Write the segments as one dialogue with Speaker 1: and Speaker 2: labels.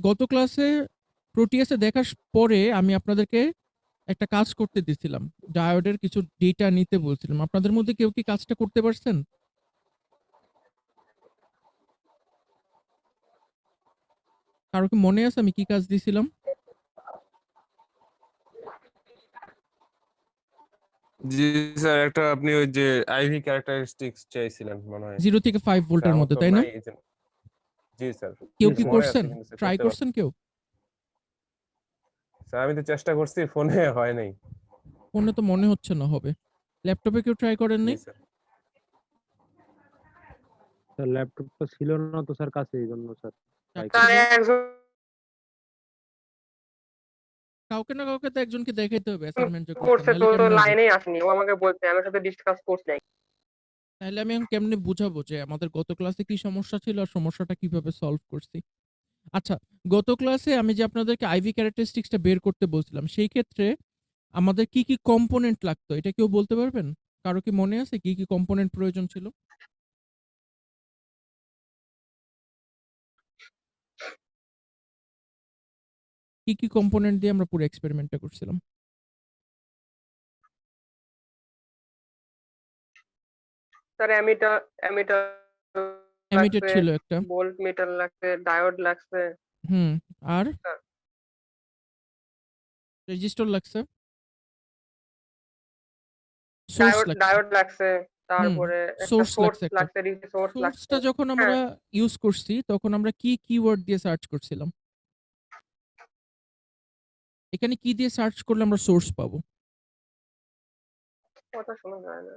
Speaker 1: গত ক্লাসে প্রোটিয়াসে দেখার পরে আমি আপনাদেরকে একটা কাজ করতে দিছিলাম। ডায়োডের কিছু ডেটা নিতে বলছিলাম। আপনাদের মধ্যে কেউ কি কাজটা করতে পারছেন? কারো কি মনে আছে আমি কি কাজ দিছিলাম?
Speaker 2: জি স্যার, একটা আপনি ওই যে আইভি ক্যারেক্টারিস্টিক্স চাইছিলেন মনে হয়।
Speaker 1: 0 থেকে 5
Speaker 2: স্যার
Speaker 1: ভোল্টের
Speaker 2: আমার
Speaker 1: মধ্যে,
Speaker 2: তো
Speaker 1: তাই না?
Speaker 2: নাই এই যে। জি স্যার,
Speaker 1: কেউ কি
Speaker 2: মনে আছে
Speaker 1: করছেন?
Speaker 2: কিন্তু স্যার
Speaker 1: ট্রাই
Speaker 2: করতে পারছি।
Speaker 1: করছেন কেউ?
Speaker 2: স্যার আমি তো চেষ্টা করছি, ফোনে হয় নাই।
Speaker 1: ফোনে তো মনে হচ্ছে না হবে। ল্যাপটপে কেউ ট্রাই করেন
Speaker 2: জি
Speaker 1: নাই?
Speaker 2: স্যার।
Speaker 3: স্যার ল্যাপটপটা ছিল না তো স্যার কাছে, এই জন্য স্যার ট্রাই
Speaker 1: যাচ্ছিল।
Speaker 3: করি।
Speaker 1: কাউকে না কাউকে তো একজনকে দেখাইতে হবে অ্যাসাইনমেন্ট যে করছেন,
Speaker 4: করছে
Speaker 1: নাহলে
Speaker 4: তো
Speaker 1: কেমনে হবে?
Speaker 4: লাইনেই আসেনি, ও আমাকে বলছে, আমার সাথে ডিসকাস করছে নাই।
Speaker 1: তাহলে আমি এখন কেমনে বুঝাবো যে আমাদের গত ক্লাসে কি সমস্যা ছিল আর সমস্যাটা কিভাবে সলভ করছি? আচ্ছা, গত ক্লাসে আমি যে আপনাদেরকে আইভি ক্যারেক্টারিস্টিক্সটা বের করতে বলছিলাম, সেই ক্ষেত্রে আমাদের কি কি কম্পোনেন্ট লাগতো এটা কেউ বলতে পারবেন? কারো কি মনে আছে কি কি কম্পোনেন্ট প্রয়োজন ছিল? কি কি কম্পোনেন্ট দিয়ে আমরা পুরো এক্সপেরিমেন্টটা করছিলাম?
Speaker 4: স্যার অ্যামিটার অ্যামিটার
Speaker 1: এমিটার
Speaker 4: লাগছে,
Speaker 1: ছিল একটা।
Speaker 4: ভোল্ট মিটার লাগছে, ডায়োড লাগছে।
Speaker 1: হুম। আর
Speaker 4: স্যার
Speaker 1: রেজিস্টর লাগছে, সোর্স
Speaker 4: ডায়োড
Speaker 1: লাগছে।
Speaker 4: ডায়োড লাগছে,
Speaker 1: হুম।
Speaker 4: তারপরে একটা
Speaker 1: সোর্স
Speaker 4: সোর্স
Speaker 1: লাগছে একটা।
Speaker 4: লাগছে, ডিসি সোর্স লাগছে।
Speaker 1: সোর্সটা যখন আমরা
Speaker 4: হ্যাঁ,
Speaker 1: ইউজ করছি তখন আমরা কি কিওয়ার্ড দিয়ে সার্চ করছিলাম? এখানে কি দিয়ে সার্চ করলে আমরা সোর্স পাবো?
Speaker 4: কথা শোনা যায় না।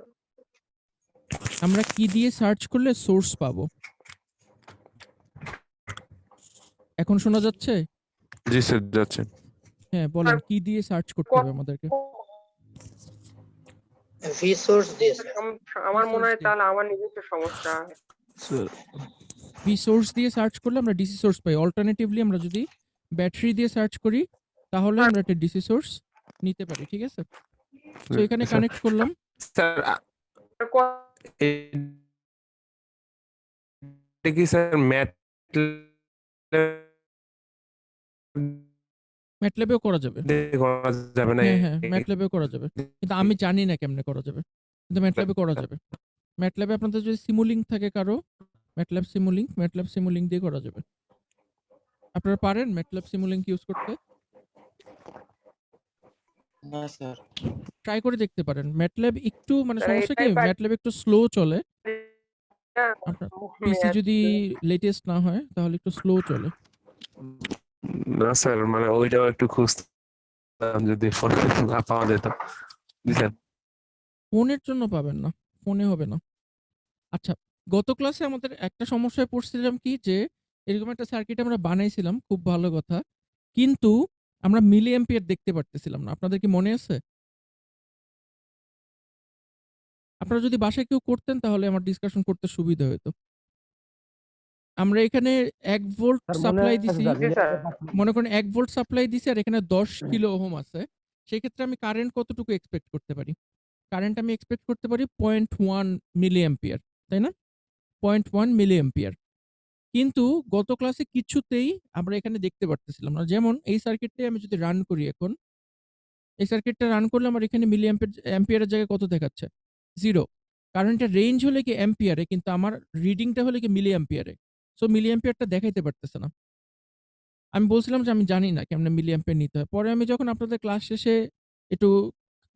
Speaker 1: আমরা কি দিয়ে সার্চ করলে সোর্স পাবো? এখন শোনা যাচ্ছে?
Speaker 2: জি স্যার, যাচ্ছে।
Speaker 1: হ্যাঁ বলেন,
Speaker 4: স্যার
Speaker 1: কি দিয়ে সার্চ করতে হবে আমাদেরকে?
Speaker 5: ভি সোর্স দিয়েছে।
Speaker 4: আমার মনে
Speaker 1: সোর্স
Speaker 4: হয়
Speaker 1: দিয়ে।
Speaker 4: তাহলে আমার নিজস্ব সমস্যা।
Speaker 2: স্যার
Speaker 1: ভি সোর্স দিয়ে সার্চ করলে আমরা ডিসি সোর্স পাই। অল্টারনেটিভলি আমরা যদি ব্যাটারি দিয়ে সার্চ করি তাহলে আমরা একটা ডিসি সোর্স নিতে পারি, ঠিক আছে? সো এখানে
Speaker 2: স্যার
Speaker 1: কানেক্ট করলাম।
Speaker 2: স্যার
Speaker 4: ক-
Speaker 2: এটা কি স্যার
Speaker 1: ম্যাটল্যাবেও করা যাবে।
Speaker 2: করা যাবে না?
Speaker 1: হ্যাঁ, হ্যাঁ, ম্যাটল্যাবেও করা যাবে। কিন্তু আমি জানি না কেমনে করা যাবে। কিন্তু ম্যাটল্যাবে করা যাবে। ম্যাটল্যাবে আপনাদের যদি সিমুলিংক থাকে কারো, ম্যাটল্যাব সিমুলিংক দিয়ে করা যাবে। আপনারা পারেন ম্যাটল্যাব সিমুলিংক ইউজ করতে?
Speaker 5: না স্যার।
Speaker 1: ট্রাই করে দেখতে পারেন। ম্যাটল্যাব একটু মানে
Speaker 4: স্যার
Speaker 1: সমস্যা কি,
Speaker 4: এটাই পারি
Speaker 1: ম্যাটল্যাব একটু স্লো চলে।
Speaker 4: না,
Speaker 1: আপনার পিসি যদি লেটেস্ট না হয় তাহলে একটু স্লো চলে।
Speaker 2: না স্যার, মানে ওইটাও একটু খুঁজতাম যদি ফোনে না পাওয়া যেত। জি স্যার।
Speaker 1: ফোনের জন্য পাবেন না। ফোনে হবে না। আচ্ছা, গত ক্লাসে আমাদের একটা সমস্যায় পড়ছিলাম কি যে এরকম একটা সার্কিট আমরা বানাইছিলাম, খুব ভালো কথা। কিন্তু আমরা মিলি অ্যাম্পিয়ার দেখতে পারতেছিলাম না। আপনাদের কি মনে আছে? আপনারা যদি বাসায় কেউ করতেন তাহলে আমার ডিসকাশন করতে সুবিধা হতো। আমরা এখানে 1 ভোল্ট
Speaker 3: স্যার মনে
Speaker 1: সাপ্লাই
Speaker 3: আছে
Speaker 1: দিছি।
Speaker 3: স্যার,
Speaker 4: জি স্যার।
Speaker 1: মনে করেন 1 ভোল্ট সাপ্লাই দিছি আর এখানে 10 কিলো ওহম আছে। সেক্ষেত্রে আমি কারেন্ট কতটুকু এক্সপেক্ট করতে পারি? কারেন্ট আমি এক্সপেক্ট করতে পারি 0.1 মিলি অ্যাম্পিয়ার, তাই না? 0.1 মিলি অ্যাম্পিয়ার। কিন্তু গত ক্লাসে কিছুতেই আমরা এখানে দেখতে পারতেছিলাম না। যেমন এই সার্কিটটাই আমি যদি রান করি এখন, এই সার্কিটটা রান করলে আমার এখানে মিলি অ্যাম্পিয়ারের জায়গায় কত দেখাচ্ছে? 0। কারেন্টের রেঞ্জ হলে কি অ্যাম্পিয়ারে, কিন্তু আমার রিডিংটা হলে কি মিলি অ্যাম্পিয়ারে। সো মিলি অ্যাম্পিয়ারটা দেখাইতে পারতেছে না। আমি বলছিলাম যে আমি জানি না কেমনে মিলি অ্যাম্পিয়ার নিতে হয়। পরে আমি যখন আপনাদের ক্লাস শেষে একটু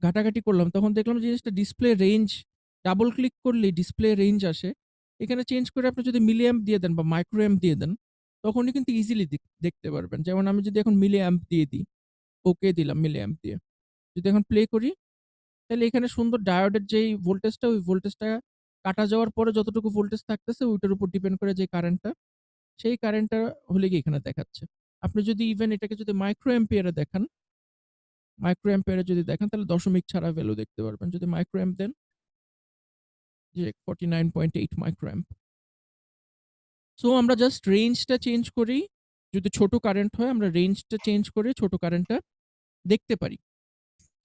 Speaker 1: ঘাটাঘাটি করলাম তখন দেখলাম যে জিনিসটা ডিসপ্লে রেঞ্জ, ডাবল ক্লিক করলেই ডিসপ্লে রেঞ্জ আসে। এখানে চেঞ্জ করে আপনি যদি মিলি অ্যাম্প দিয়ে দেন বা মাইক্রো অ্যাম্প দিয়ে দেন, তখনই কিন্তু ইজিলি দেখতে পারবেন। যেমন আমি যদি এখন মিলি অ্যাম্প দিয়ে দিই, ওকে দিলাম মিলি অ্যাম্প দিয়ে। যদি এখন প্লে করি, তাহলে এখানে সুন্দর ডায়োডের যেই ভোল্টেজটা, ওই ভোল্টেজটা কাটা যাওয়ার পরে যতটুকু ভোল্টেজ থাকতেছে ওইটার উপর ডিপেন্ড করে যে কারেন্টটা, সেই কারেন্টটা হলে গিয়ে এখানে দেখাচ্ছে। আপনি যদি ইভেন এটাকে যদি মাইক্রো অ্যাম্পিয়ারে দেখান, মাইক্রো অ্যাম্পিয়ারে যদি দেখেন তাহলে দশমিক ছাড়া ভ্যালু দেখতে পারবেন। যদি মাইক্রো অ্যাম্প দেন, যে 49.8 মাইক্রো অ্যাম্প। সো আমরা জাস্ট রেঞ্জটা চেঞ্জ করেই, যদি ছোট কারেন্ট হয় আমরা রেঞ্জটা চেঞ্জ করে ছোট কারেন্টটা দেখতে পারি।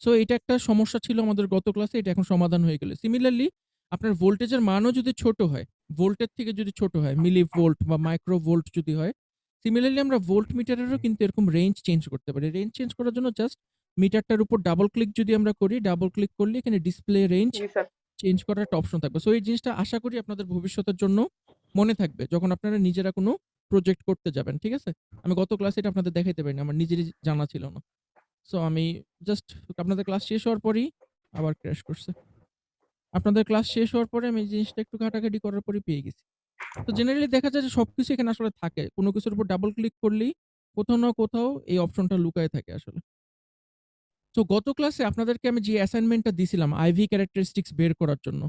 Speaker 1: সো এটা একটা সমস্যা ছিল আমাদের গত ক্লাসে, এটা এখন সমাধান হয়ে গেল। সিমিলারলি আপনার ভোল্টেজের মানও যদি ছোট হয়, ভোল্টের থেকে যদি ছোট হয়, মিলি ভোল্ট বা মাইক্রো ভোল্ট যদি হয়, সিমিলারলি আমরা ভোল্ট মিটারেরও কিন্তু এরকম রেঞ্জ চেঞ্জ করতে পারি। রেঞ্জ চেঞ্জ করার জন্য জাস্ট মিটারটার উপর ডাবল ক্লিক যদি আমরা করি, ডাবল ক্লিক করলে এখানে ডিসপ্লে রেঞ্জ
Speaker 4: জি স্যার।
Speaker 1: চেঞ্জ করার একটা অপশন থাকবে। সো এই জিনিসটা আশা করি আপনাদের ভবিষ্যতের জন্য মনে থাকবে যখন আপনারা নিজেরা কোনো প্রজেক্ট করতে যাবেন। ঠিক আছে? আমি গত ক্লাসে এটা আপনাদের দেখাইতে পারিনি। আমার নিজেরই জানা ছিল না। সো আমি জাস্ট আপনাদের ক্লাস শেষ হওয়ার পরেই আবার ক্র্যাশ করছে। আপনাদের ক্লাস শেষ হওয়ার পরে আমি এই জিনিসটা একটু ঘাটাঘাটি করার পরেই পেয়ে গেছি। তো জেনারেলি দেখা যায় যে সবকিছু এখানে আসলে থাকে। কোনো কিছুর উপর ডাবল ক্লিক করলেই কোথাও না কোথাও এই অপশনটা লুকায়ে থাকে আসলে। তো গত ক্লাসে আপনাদেরকে আমি যে অ্যাসাইনমেন্টটা দিছিলাম আইভি ক্যারেক্টারিস্টিক্স বের করার জন্য,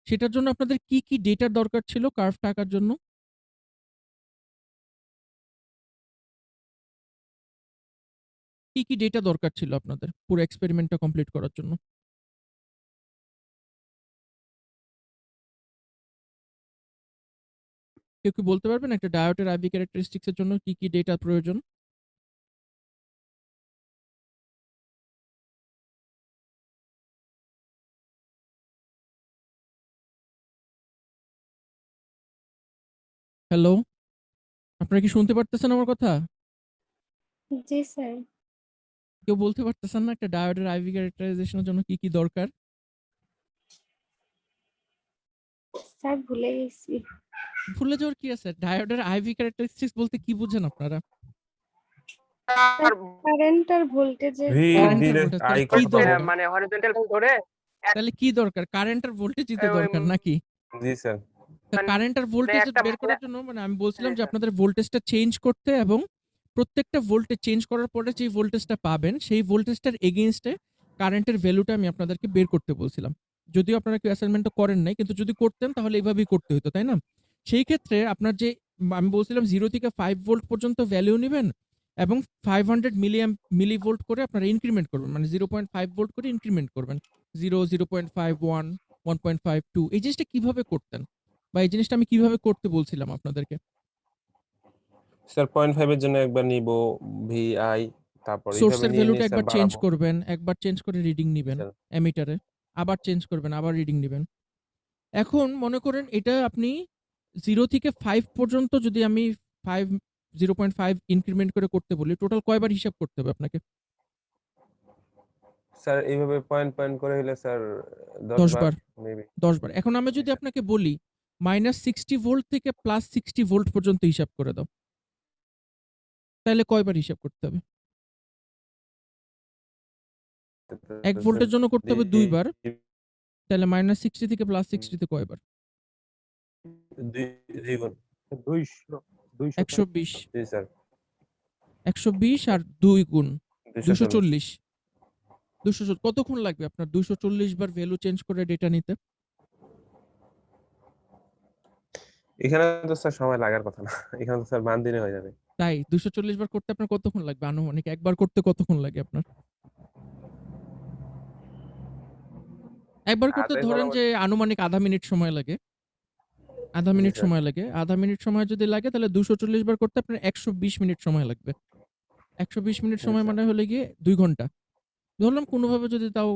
Speaker 1: সেটার জন্য আপনাদের কি ডেটার দরকার ছিল কার্ভটা আঁকার জন্য? কি ডেটা দরকার ছিল আপনাদের পুরো এক্সপেরিমেন্টটা কমপ্লিট করার জন্য? কেউ কি বলতে পারবেন একটা ডায়োডের আইভি ক্যারেক্টারিস্টিক্স এর জন্য কি ডেটা প্রয়োজন? হ্যালো? আপনারা কি শুনতে পারতেছেন আমার কথা?
Speaker 6: জি স্যার।
Speaker 1: কেউ বলতে পারতেছেন না একটা ডায়োডের আইভি ক্যারেক্টারাইজেশনের জন্য কি দরকার?
Speaker 6: স্যার ভুলে গেছি।
Speaker 1: ভুলে যাওয়ার কি আছে? ডায়োডের আইভি ক্যারেক্টারিস্টিক্স বলতে কি বুঝেন আপনারা?
Speaker 4: স্যার
Speaker 6: কারেন্ট আর ভোল্টেজের
Speaker 2: ভি
Speaker 1: কারেন্ট আর
Speaker 2: ডিরেক্ট
Speaker 1: ভোল্টেজ তাহলে
Speaker 2: আই
Speaker 1: কি
Speaker 2: কন্ট্রোল।
Speaker 1: দরকার?
Speaker 4: মানে হরিজন্টাল ধরে
Speaker 1: তাহলে কি দরকার? কারেন্ট আর ভোল্টেজই তো দরকার নাকি?
Speaker 2: জি স্যার।
Speaker 4: মানে
Speaker 1: কারেন্ট আর ভোল্টেজ
Speaker 4: একটা
Speaker 1: বের করার জন্য মানে আমি বলছিলাম যে
Speaker 4: হ্যাঁ।
Speaker 1: আপনাদের ভোল্টেজটা চেঞ্জ করতে এবং প্রত্যেকটা ভোল্টেজ চেঞ্জ করার পরে যে ভোল্টেজটা পাবেন সেই ভোল্টেজটার এগেইনস্টে কারেন্টের ভ্যালুটা আমি আপনাদেরকে বের করতে বলছিলাম। যদিও আপনারা কেউ অ্যাসাইনমেন্টটা করেন নাই কিন্তু যদি করতেন তাহলে এভাবেই করতে হতো, তাই না? সেই ক্ষেত্রে আপনার যে আমি বলছিলাম 0 থেকে 5 ভোল্ট পর্যন্ত ভ্যালু নিবেন এবং 500 মিলিভোল্ট করে আপনারা ইনক্রিমেন্ট করবেন। মানে 0.5 ভোল্ট করে ইনক্রিমেন্ট করবেন। 0, 0.51, 1.52 এই জিনিসটা কিভাবে করতেন? বা এই জিনিসটা আমি কিভাবে করতে বলছিলাম আপনাদেরকে?
Speaker 2: স্যার 0.5 এর জন্য একবার নিব ভিআই, তারপর এইভাবে
Speaker 1: সোর্সের
Speaker 2: নিয়ে
Speaker 1: ভ্যালুটা
Speaker 2: স্যার
Speaker 1: একবার চেঞ্জ
Speaker 2: বাড়াবো।
Speaker 1: করবেন, একবার চেঞ্জ করে রিডিং নিবেন
Speaker 2: স্যার
Speaker 1: অ্যামিটারে। আবার চেঞ্জ করবেন, আবার রিডিং নিবেন। এখন মনে করেন এটা আপনি 0 থেকে 5 পর্যন্ত যদি আমি 5 0.5 ইনক্রিমেন্ট করে করতে বলি, টোটাল কয়বার হিসাব করতে হবে আপনাকে?
Speaker 2: স্যার এইভাবে পয়েন্ট করে হইলে স্যার 10
Speaker 1: 10
Speaker 2: বার
Speaker 1: বার।
Speaker 2: মেবি।
Speaker 1: 10 বার। এখন আমি যদি আপনাকে বলি -60 ভোল্ট থেকে +60 ভোল্ট পর্যন্ত হিসাব করে দাও। তাহলে কয়বার হিসাব করতে হবে? 1 ভোল্টের জন্য করতে হবে 2 বার। তাহলে -60 থেকে +60 তে কয়বার?
Speaker 2: 2 গুণ।
Speaker 3: 200 200
Speaker 1: 120
Speaker 2: জি স্যার।
Speaker 1: 120 আর 2 গুণ
Speaker 2: 240।
Speaker 1: 240 কতক্ষণ লাগবে আপনার 240 বার ভ্যালু চেঞ্জ করে ডেটা নিতে?
Speaker 2: এখানে তো স্যার সময় লাগার কথা না। এখানে তো স্যার মান দিলে হয়ে যাবে।
Speaker 1: তাই 240 বার করতে আপনার কতক্ষণ লাগবে আনুমানিক? একবার করতে কতক্ষণ লাগে আপনার? একবার করতে
Speaker 2: আদায়
Speaker 1: ধরেন যে
Speaker 2: মোটামুটি।
Speaker 1: আনুমানিক আধা মিনিট সময় লাগে। আধা
Speaker 2: জি
Speaker 1: মিনিট
Speaker 2: স্যার।
Speaker 1: সময় লাগে। আধা মিনিট সময় যদি লাগে তাহলে 240 বার করতে আপনার 120 মিনিট সময় লাগবে। 120 মিনিট
Speaker 2: জি
Speaker 1: সময়
Speaker 2: স্যার।
Speaker 1: মানে হলো গিয়ে 2 ঘন্টা। ধরলাম কোনোভাবে যদি তাও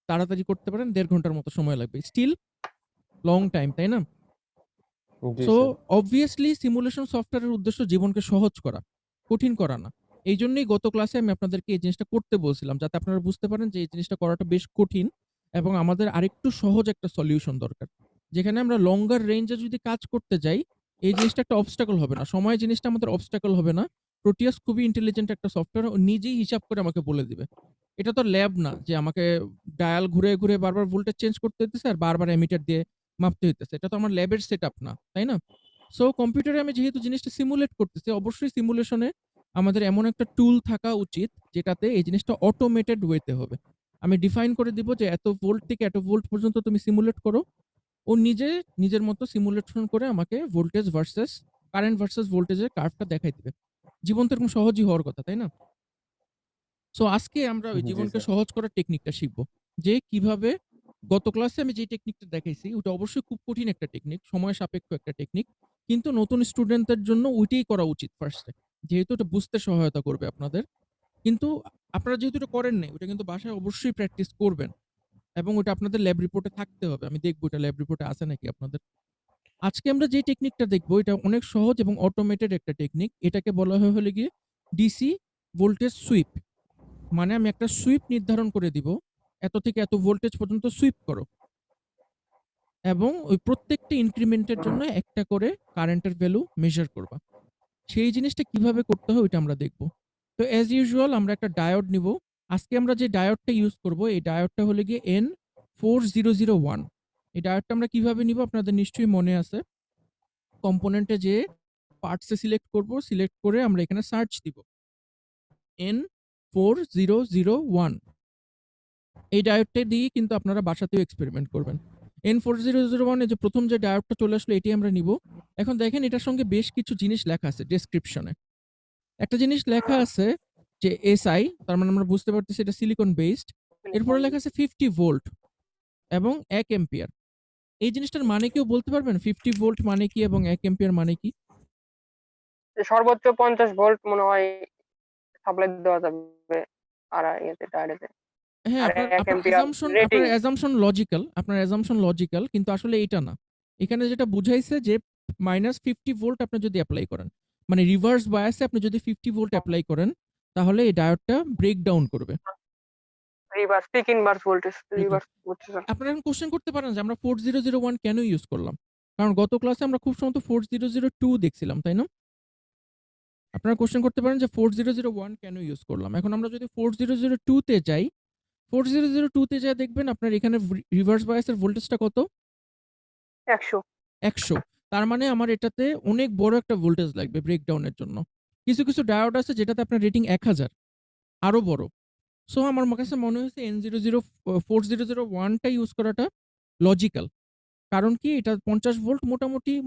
Speaker 1: তাড়াতাড়ি করতে পারেন 1.5 ঘন্টার মতো সময় লাগবে। স্টিল লং টাইম, তাই না?
Speaker 2: জি
Speaker 1: সো
Speaker 2: স্যার।
Speaker 1: অবভিয়াসলি সিমুলেশন সফটওয়্যারের উদ্দেশ্য জীবনকে সহজ করা, কঠিন করা না। এইজন্যই গত ক্লাসে আমি আপনাদেরকে এই জিনিসটা করতে বলছিলাম যাতে আপনারা বুঝতে পারেন যে এই জিনিসটা করাটা বেশ কঠিন এবং আমাদের আরেকটু সহজ একটা সলিউশন দরকার। যেখানে আমরা লঙ্গার রেঞ্জে যদি কাজ করতে যাই, এই জিনিসটা একটা অবস্টাকল হবে না। সময় জিনিসটা আমাদের অবস্টাকল হবে না। প্রোটিয়াস খুবই ইন্টেলিজেন্ট একটা সফটওয়্যার, ও নিজেই হিসাব করে আমাকে বলে দিবে। এটা তো ল্যাব না যে আমাকে ডায়াল ঘুরে বারবার ভোল্টেজ চেঞ্জ করতে হইতেছে আর বারবার এমিটার দিয়ে মাপতে হইতেছে। এটা তো আমার ল্যাবের সেটআপ না, তাই না? সো কম্পিউটারে আমি যেহেতু জিনিসটা সিমুলেট করতেছি, অবশ্যই সিমুলেশনে আমাদের এমন একটা টুল থাকা উচিত যেটাতে এই জিনিসটা অটোমেটেড ওয়েতে হবে। আমি ডিফাইন করে দিব যে এত ভোল্ট থেকে এত ভোল্ট পর্যন্ত তুমি সিমুলেট করো। ও নিজে নিজের মতো সিমুলেশন করে আমাকে ভোল্টেজ ভার্সাস কারেন্ট ভার্সাস ভোল্টেজের কার্ভটা দেখাই দিবে। জীবন তো এরকম সহজই হওয়ার কথা, তাই না? সো আজকে আমরা ওই
Speaker 2: জি
Speaker 1: জীবনকে
Speaker 2: স্যার।
Speaker 1: সহজ করার টেকনিকটা শিখব। যে কিভাবে গত ক্লাসে আমি যে টেকনিকটা দেখাইছি ওটা অবশ্যই খুব কঠিন একটা টেকনিক, সময় সাপেক্ষ একটা টেকনিক। কিন্তু নতুন স্টুডেন্টদের জন্য ওইটাই করা উচিত ফার্স্টে। যেহেতু এটা বুঝতে সহায়তা করবে আপনাদের। কিন্তু আপনারা যেহেতু এটা করেন নাই, ওটা কিন্তু বাসায় অবশ্যই প্র্যাকটিস করবেন এবং ওটা আপনাদের ল্যাব রিপোর্টে থাকতে হবে। আমি দেখব এটা ল্যাব রিপোর্টে আছে নাকি আপনাদের। আজকে আমরা যে টেকনিকটা দেখবো এটা অনেক সহজ এবং অটোমেটেড একটা টেকনিক। এটাকে বলা হয় হলো গিয়ে ডিসি ভোল্টেজ সুইপ। মানে আমি একটা সুইপ নির্ধারণ করে দিব, এত থেকে এত ভোল্টেজ পর্যন্ত সুইপ করো, এবং ওই প্রত্যেকটা ইনক্রিমেন্টের জন্য একটা করে কারেন্টের ভ্যালু মেজার করবা। সেই জিনিসটা কিভাবে করতে হয় ওইটা আমরা দেখব। তো অ্যাজ ইউজুয়াল আমরা একটা ডায়োড নিব। আজকে আমরা যে ডায়োডটা ইউজ করব এই ডায়োডটা হলো গিয়ে N4001। এই ডায়োডটা আমরা কিভাবে নিব আপনাদের নিশ্চয়ই মনে আছে। কম্পোনেন্টে যে পার্টসে সিলেক্ট করব, সিলেক্ট করে আমরা এখানে সার্চ দিব N4001। এই ডায়োডটা দিয়ে কিন্তু আপনারা বাসাতেও এক্সপেরিমেন্ট করবেন। N4001 এ যে প্রথম যে ডায়োডটা চলে আসলো এটি আমরা নিব। এখন দেখেন এটার সঙ্গে বেশ কিছু জিনিস লেখা আছে ডেসক্রিপশনে। একটা জিনিস লেখা আছে যে এসআই, তার মানে আমরা বুঝতে পারতেছি এটা সিলিকন বেসড। এরপরে লেখা আছে 50 ভোল্ট এবং 1 এম্পিয়ার। এই জিনিসটার মানে কেউ বলতে পারবেন 50 ভোল্ট মানে কি এবং 1 এম্পিয়ার মানে কি?
Speaker 4: সর্বোচ্চ 50 ভোল্ট মনে হয় সাপ্লাই দেওয়া যাবে আর ইয়েতে ডায়োডে।
Speaker 1: হ্যাঁ,
Speaker 4: আর
Speaker 1: আপনার
Speaker 4: 1
Speaker 1: আপনার
Speaker 4: এম্পিয়ার
Speaker 1: অ্যাজাম্পশন
Speaker 4: রেটিং।
Speaker 1: আপনার অ্যাজাম্পশন লজিক্যাল, আপনার অ্যাজাম্পশন লজিক্যাল, কিন্তু আসলে এটা না। এখানে যেটা বুঝাইছে যে -50 ভোল্ট আপনি যদি অ্যাপ্লাই করেন, মানে রিভার্স বায়াসে আপনি যদি 50 ভোল্ট অ্যাপ্লাই করেন, তাহলে এই ডায়োডটা ব্রেক ডাউন করবে।
Speaker 4: Reverse peak inverse voltage
Speaker 1: Break down।
Speaker 4: Reverse voltage.
Speaker 1: আপনারা এখন কোশ্চেন করতে পারেন যে আমরা 4001 কেন ইউজ করলাম? কারণ গত ক্লাসে আমরা খুব সম্ভবত 4002 দেখছিলাম, তাই না? আপনারা কোশ্চেন করতে পারেন যে 4001 কেন ইউজ করলাম? এখন আমরা যদি 4002 তে যাই, 4002 তে যা দেখবেন আপনার এখানে রিভার্স বায়াসের ভোল্টেজটা কত?
Speaker 4: 100।
Speaker 1: 100। তার মানে আমার এটাতে অনেক বড় একটা ভোল্টেজ লাগবে ব্রেকডাউনের জন্য। কিছু, কিছু ডায়োড আছে যেটাতে আপনার রেটিং 1000, আরো বড়। সো আমার কাছে মনে হয়েছে N4001 টা ইউজ করাটা লজিক্যাল। কারণ কি এটা 50 ভোল্ট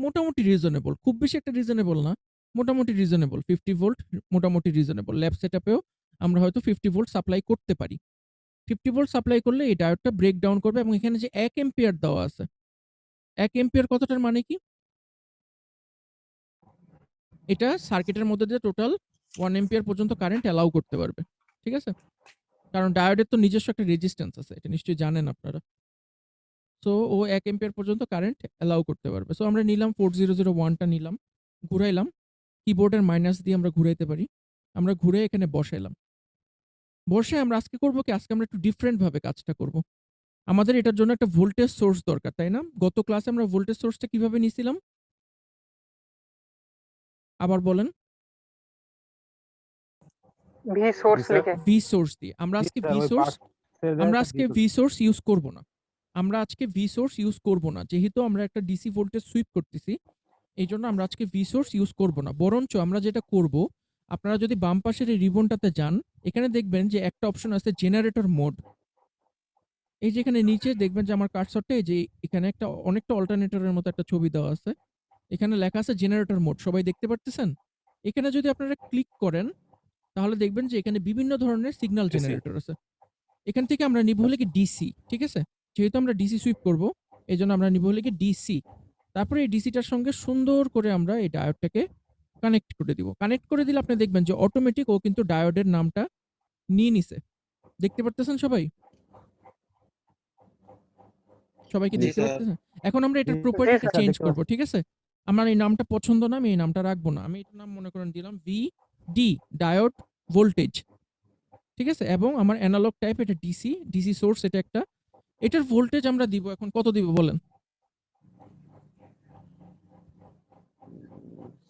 Speaker 1: মোটামুটি রিজনেবল। খুব বেশি একটা রিজনেবল না, মোটামুটি রিজনেবল। 50 ভোল্ট মোটামুটি রিজনেবল। ল্যাব সেটআপেও আমরা হয়তো 50 ভোল্ট সাপ্লাই করতে পারি। 50 ভোল্ট সাপ্লাই করলে এই ডায়োডটা ব্রেক ডাউন করবে এবং এখানে যে 1 এম্পিয়ার দেওয়া আছে, 1 এম্পিয়ার কথাটার মানে কি? এটা সার্কিটের মধ্যে দিয়ে টোটাল 1 এম্পিয়ার পর্যন্ত কারেন্ট অ্যালাউ করতে পারবে। ঠিক আছে? কারণ ডায়োডের তো নিজস্ব একটা রেজিস্ট্যান্স আছে। এটা নিশ্চয়ই জানেন আপনারা। সো ও 1 এম্পিয়ার পর্যন্ত কারেন্ট অ্যালাউ করতে পারবে। সো আমরা নিলাম 4001 টা নিলাম, ঘুরাইলাম। কিবোর্ডের মাইনাস দিয়ে আমরা ঘুরাইতে পারি। আমরা ঘুরে এখানে বসাইলাম। বসে আমরা আজকে করব কি? আজকে আমরা একটু ডিফারেন্ট ভাবে কাজটা করব। আমাদের এটার জন্য একটা ভোল্টেজ সোর্স দরকার, তাই না? গত ক্লাসে আমরা ভোল্টেজ সোর্সটা কিভাবে নিছিলাম? আবার বলেন।
Speaker 4: V source
Speaker 3: sir.
Speaker 4: লিখে।
Speaker 1: ভি সোর্স দিয়ে। আমরা
Speaker 3: জি
Speaker 1: আজকে
Speaker 3: স্যার,
Speaker 1: ভি
Speaker 3: ওই
Speaker 1: সোর্স
Speaker 3: পার্টসের
Speaker 1: আমরা
Speaker 3: একটা
Speaker 1: আজকে
Speaker 3: দিত।
Speaker 1: ভি সোর্স ইউজ করব না। আমরা আজকে ভি সোর্স ইউজ করব না। যেহেতু আমরা একটা ডিসি ভোল্টেজ সুইপ করতেছি, এইজন্য আমরা আজকে ভি সোর্স ইউজ করব না। বরঞ্চ আমরা যেটা করব, আপনারা যদি বাম পাশের এই রিবনটাতে যান, এখানে দেখবেন যে একটা অপশন আছে জেনারেটর মোড। এই যে এখানে নিচে দেখবেন যে আমার কার্সরটা এই যে এখানে একটা অনেকটা অল্টারনেটরের মতো একটা ছবি দেওয়া আছে। এখানে লেখা আছে জেনারেটর মোড। সবাই দেখতে পারতেছেন? এখানে যদি আপনারা ক্লিক করেন, তাহলে দেখবেন যে এখানে বিভিন্ন ধরনের সিগন্যাল
Speaker 2: DC
Speaker 1: জেনারেটর আছে। এখান থেকে আমরা নিব হলে কি ডিসি, ঠিক আছে? যেহেতু আমরা ডিসি সুইপ করব, এজন্য আমরা নিব হলে কি ডিসি। তারপরে এই ডিসিটার সঙ্গে সুন্দর করে আমরা এই ডায়োডটাকে কানেক্ট করে দিব। কানেক্ট করে দিলে আপনি দেখবেন যে অটোমেটিক ও কিন্তু ডায়োডের নামটা নিয়ে নিছে। দেখতে পারতেছেন সবাই? সবাই কি
Speaker 5: জি
Speaker 1: দেখতে
Speaker 5: স্যার।
Speaker 1: পারতেছেন? এখন আমরা এটার
Speaker 3: জি,
Speaker 1: প্রপার্টিটা
Speaker 4: স্যার,
Speaker 1: চেঞ্জ
Speaker 3: দেখতে
Speaker 1: করব,
Speaker 3: পাচ্ছি।
Speaker 1: ঠিক আছে? আমার এই নামটা পছন্দ না, আমি এই নামটা রাখবো না। আমি এটার নাম মনে করেন দিলাম ভিডি, ডায়োড ভোল্টেজ। ঠিক আছে? এবং আমার অ্যানালগ টাইপ এটা ডিসি সোর্স এটা একটা। এটার ভোল্টেজ আমরা দিব এখন কত দিব বলেন?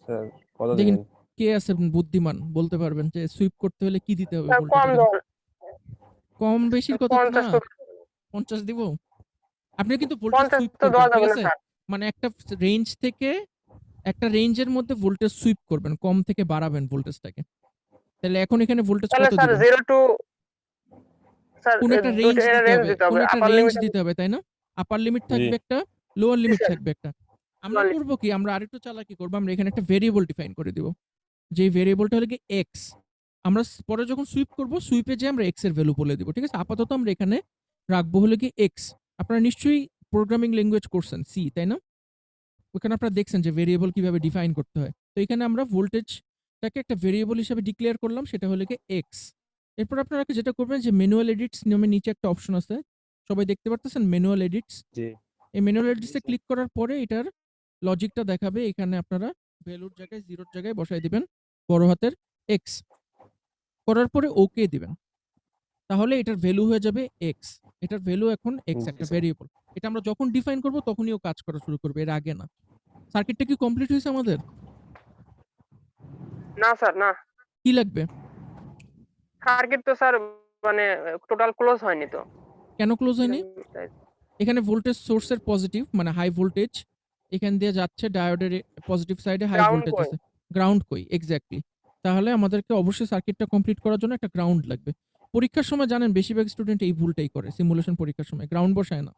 Speaker 3: স্যার কত
Speaker 1: দেখেন
Speaker 3: দিবেন?
Speaker 1: কে আছে বুদ্ধিমান বলতে পারবেন যে সুইপ করতে হলে কি দিতে হবে
Speaker 4: স্যার
Speaker 1: ভোল্টেজ
Speaker 4: কম
Speaker 1: এখানে?
Speaker 4: ধর।
Speaker 1: কম বেশির কথা তো
Speaker 4: 50
Speaker 1: না।
Speaker 4: তো
Speaker 1: 50 দিব? আপনি কিন্তু ভোল্টেজ
Speaker 4: 50
Speaker 1: সুইপ
Speaker 4: তো
Speaker 1: করবেন,
Speaker 4: দেওয়া
Speaker 1: ঠিক
Speaker 4: যাবে না
Speaker 1: আছে?
Speaker 4: স্যার।
Speaker 1: মানে একটা রেঞ্জ থেকে একটা রেঞ্জের মধ্যে ভোল্টেজ সুইপ করবেন, কম থেকে বাড়াবেন ভোল্টেজটাকে। তাহলে এখন এখানে ভোল্টেজ
Speaker 4: তাহলে
Speaker 1: কত
Speaker 4: স্যার
Speaker 1: দিবেন?
Speaker 4: 0 টু স্যার
Speaker 1: কোন একটা রেঞ্জ
Speaker 4: দুইটা
Speaker 1: দিতে
Speaker 4: রেঞ্জ
Speaker 1: হবে,
Speaker 4: দিতে
Speaker 1: কোন
Speaker 4: হবে।
Speaker 1: একটা
Speaker 4: আপার
Speaker 1: রেঞ্জ
Speaker 4: লিমিট
Speaker 1: দিতে হবে, তাই না? আপার লিমিট
Speaker 3: জি।
Speaker 1: থাকবে একটা, লোয়ার
Speaker 4: জি
Speaker 1: লিমিট
Speaker 4: স্যার।
Speaker 1: থাকবে একটা। আমরা
Speaker 4: লোয়ার
Speaker 1: করব কি? আমরা আরেকটু চালাকি করব। আমরা এখানে একটা ভেরিয়েবল ডিফাইন করে দিব। যে ভেরিয়েবলটা হলো কি এক্স। আমরা পরে যখন সুইপ করব, সুইপে যে আমরা এক্স এর ভ্যালু বলে দিব, ঠিক আছে? আপাতত আমরা এখানে রাখবো হলো কি এক্স। আপনারা নিশ্চয়ই প্রোগ্রামিং ল্যাঙ্গুয়েজ করছেন সি, তাই না? ওখানে আপনারা দেখছেন যে ভেরিয়েবল কিভাবে ডিফাইন করতে হয়। তো এখানে আমরা ভোল্টেজটাকে একটা ভেরিয়েবল হিসেবে ডিক্লেয়ার করলাম, সেটা হলো কি এক্স। এরপর আপনারা যেটা করবেন যে ম্যানুয়াল এডিটস নামে নিচে একটা অপশন আছে। সবাই দেখতে পারতেছেন ম্যানুয়াল এডিটস?
Speaker 3: জি।
Speaker 1: এই ম্যানুয়াল এডিটসে ক্লিক করার পরে এটার লজিকটা দেখাবে এখানে আপনারা ভ্যালুর জায়গায় 0 এর জায়গায় বসায় দিবেন বড় হাতের x, করার পরে ওকে দিবেন। তাহলে এটার ভ্যালু হয়ে যাবে x, এটার ভ্যালু এখন x
Speaker 2: জি
Speaker 1: একটা
Speaker 2: স্যার।
Speaker 1: ভেরিয়েবল। এটা আমরা যখন ডিফাইন করব তখনই ও কাজ করা শুরু করবে, এর আগে না। সার্কিটটা কি কমপ্লিট হয়েছে আমাদের?
Speaker 4: না স্যার, না,
Speaker 1: কি লাগবে?
Speaker 4: সার্কিট তো স্যার মানে টোটাল ক্লোজ হয়নি তো।
Speaker 1: কেন ক্লোজ হয়নি? এখানে ভোল্টেজ সোর্সের পজিটিভ মানে হাই ভোল্টেজ এখান দিয়ে যাচ্ছে, ডায়োডের পজিটিভ সাইডে হাই
Speaker 4: গ্রাউন্ড
Speaker 1: ভোল্টেজ
Speaker 4: কই?
Speaker 1: আছে। গ্রাউন্ড কই? এক্স্যাক্টলি। তাহলে আমাদেরকে অবশ্যই সার্কিটটা কমপ্লিট করার জন্য একটা গ্রাউন্ড লাগবে। পরীক্ষার সময় জানেন বেশিরভাগ স্টুডেন্ট এই ভুলটাই করে, সিমুলেশন পরীক্ষার সময় গ্রাউন্ড বসায় না,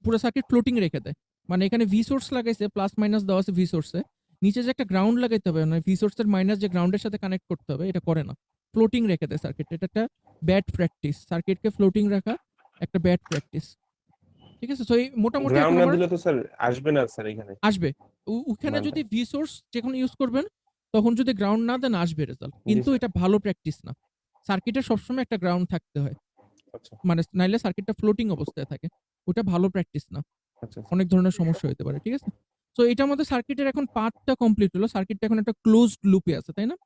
Speaker 1: পুরো সার্কিট ফ্লোটিং রেখে দেয়। মানে এখানে ভি সোর্স লাগাইছে, প্লাস মাইনাস দেওয়া আছে ভি সোর্সে, নিচে যে একটা গ্রাউন্ড লাগাইতে হবে মানে ভি সোর্সের মাইনাস যে গ্রাউন্ডের সাথে কানেক্ট করতে হবে এটা করে না, ফ্লোটিং রেখে দেয় সার্কিট। এটা একটা ব্যাড প্র্যাকটিস, সার্কিটকে ফ্লোটিং রাখা একটা ব্যাড প্র্যাকটিস। ঠিক আছে, সো এই মোটামুটি
Speaker 2: গ্রাউন্ড
Speaker 1: এখন
Speaker 2: না
Speaker 1: আমার
Speaker 2: দিলে তো স্যার আসবে না স্যার এখানে
Speaker 1: আসবে। ওখানে
Speaker 2: মানটা।
Speaker 1: যদি ভি সোর্স যখন ইউজ করবেন তখন যদি গ্রাউন্ড না দেন আসবে রেজাল্ট,
Speaker 2: জি
Speaker 1: কিন্তু
Speaker 2: স্যার।
Speaker 1: এটা ভালো প্র্যাকটিস না। সার্কিটে সবসময় একটা গ্রাউন্ড থাকতে হয়,
Speaker 2: আচ্ছা
Speaker 1: মানে নাইলে সার্কিটটা ফ্লোটিং অবস্থায় থাকে, ওটা ভালো প্র্যাকটিস না,
Speaker 2: আচ্ছা
Speaker 1: অনেক ধরনের সমস্যা হতে পারে। ঠিক আছে, তো এটার মধ্যে সার্কিটের এখন পার্টটা কমপ্লিট হলো, সার্কিটটা এখন একটা ক্লোজড লুপে আছে, তাই না?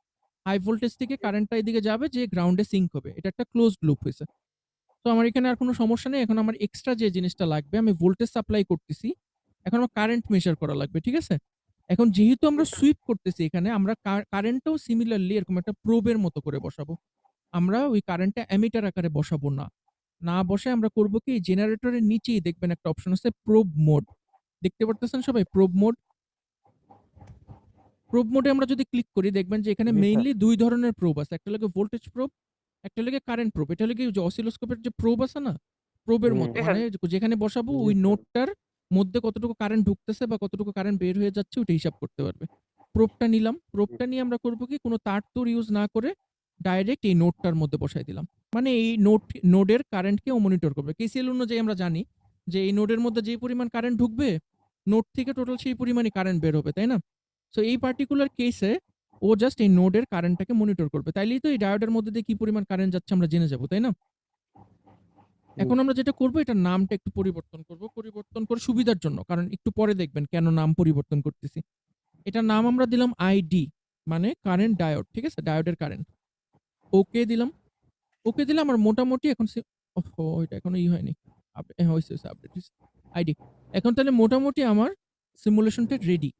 Speaker 1: হাই ভোল্টেজ থেকে কারেন্টটা এদিকে যাবে, যে গ্রাউন্ডে সিঙ্ক হবে, এটা একটা ক্লোজড লুপ হয়েছে। তো আমার এখানে আর কোনো সমস্যা নেই। এখন আমার এক্সট্রা যে জিনিসটা লাগবে, আমি ভোল্টেজ সাপ্লাই করতেছি, এখন আমার কারেন্ট মেজার করা লাগবে। ঠিক আছে, এখন যেহেতু আমরা সুইপ করতেছি এখানে, আমরা কারেন্টটাও সিমিলারলি এরকম একটা প্রোবের মতো করে বসাবো। আমরা ওই কারেন্টটা অ্যামিটার আকারে বসাবো না, না বসে আমরা করব কি, জেনারেটরের নিচেই দেখবেন একটা অপশন আছে প্রোব মোড, দেখতে পারতেছেন সবাই? প্রোব মোড, প্রোব মোডে আমরা যদি ক্লিক করি দেখবেন যে এখানে
Speaker 2: জি স্যার।
Speaker 1: মেইনলি দুই ধরনের প্রোব আছে, একটা লাগে ভোল্টেজ প্রোব, একটা লাগে কারেন্ট প্রোব। এটা লাগে যে অসিলোস্কোপের যে প্রোব আছে না, প্রোবের
Speaker 2: হুম।
Speaker 1: মতো,
Speaker 4: জি স্যার।
Speaker 1: মানে যেখানে বসাবো
Speaker 2: জি
Speaker 1: ওই
Speaker 2: স্যার।
Speaker 1: নোটটার মধ্যে কতটুকু কারেন্ট ঢুকতেছে বা কতটুকু কারেন্ট বের হয়ে যাচ্ছে ওটা হিসাব করতে পারবে। প্রোবটা নিলাম, প্রোবটা নিয়ে আমরা করব কি, কোনো তার তুর ইউজ না করে ডাইরেক্ট এই নোটটার মধ্যে বসাই দিলাম। মানে এই নোডের কারেন্টকে ও মনিটর করবে। কেসিএল অনুযায়ী আমরা জানি যে এই নোডের মধ্যে যে পরিমাণ কারেন্ট ঢুকবে, নোড থেকে টোটাল সেই পরিমাণই কারেন্ট বের হবে, তাই না? সো এই পার্টিকুলার কেসে ও জাস্ট এই নোডের কারেন্টটাকে মনিটর করবে, তাইলেই তো এই ডায়োডের মধ্যে দিয়ে কি পরিমাণ কারেন্ট যাচ্ছে আমরা জেনে যাবো, তাই না? এখন আমরা যেটা করব, এটার নামটা একটু পরিবর্তন করব, পরিবর্তন করে সুবিধার জন্য, কারণ একটু পরে দেখবেন কেন নাম পরিবর্তন করতেছি। এটার নাম আমরা দিলাম আইডি, মানে কারেন্ট ডায়োড। ঠিক আছে, ডায়োডের কারেন্ট। ওকে দিলাম, ওকে দিলাম। আর মোটামুটি এখন ওহো, এটা এখনো হয়নি, হয়েছে আপডেট আইডি। এখন তাহলে মোটামুটি আমার সিমুলেশনটা রেডি,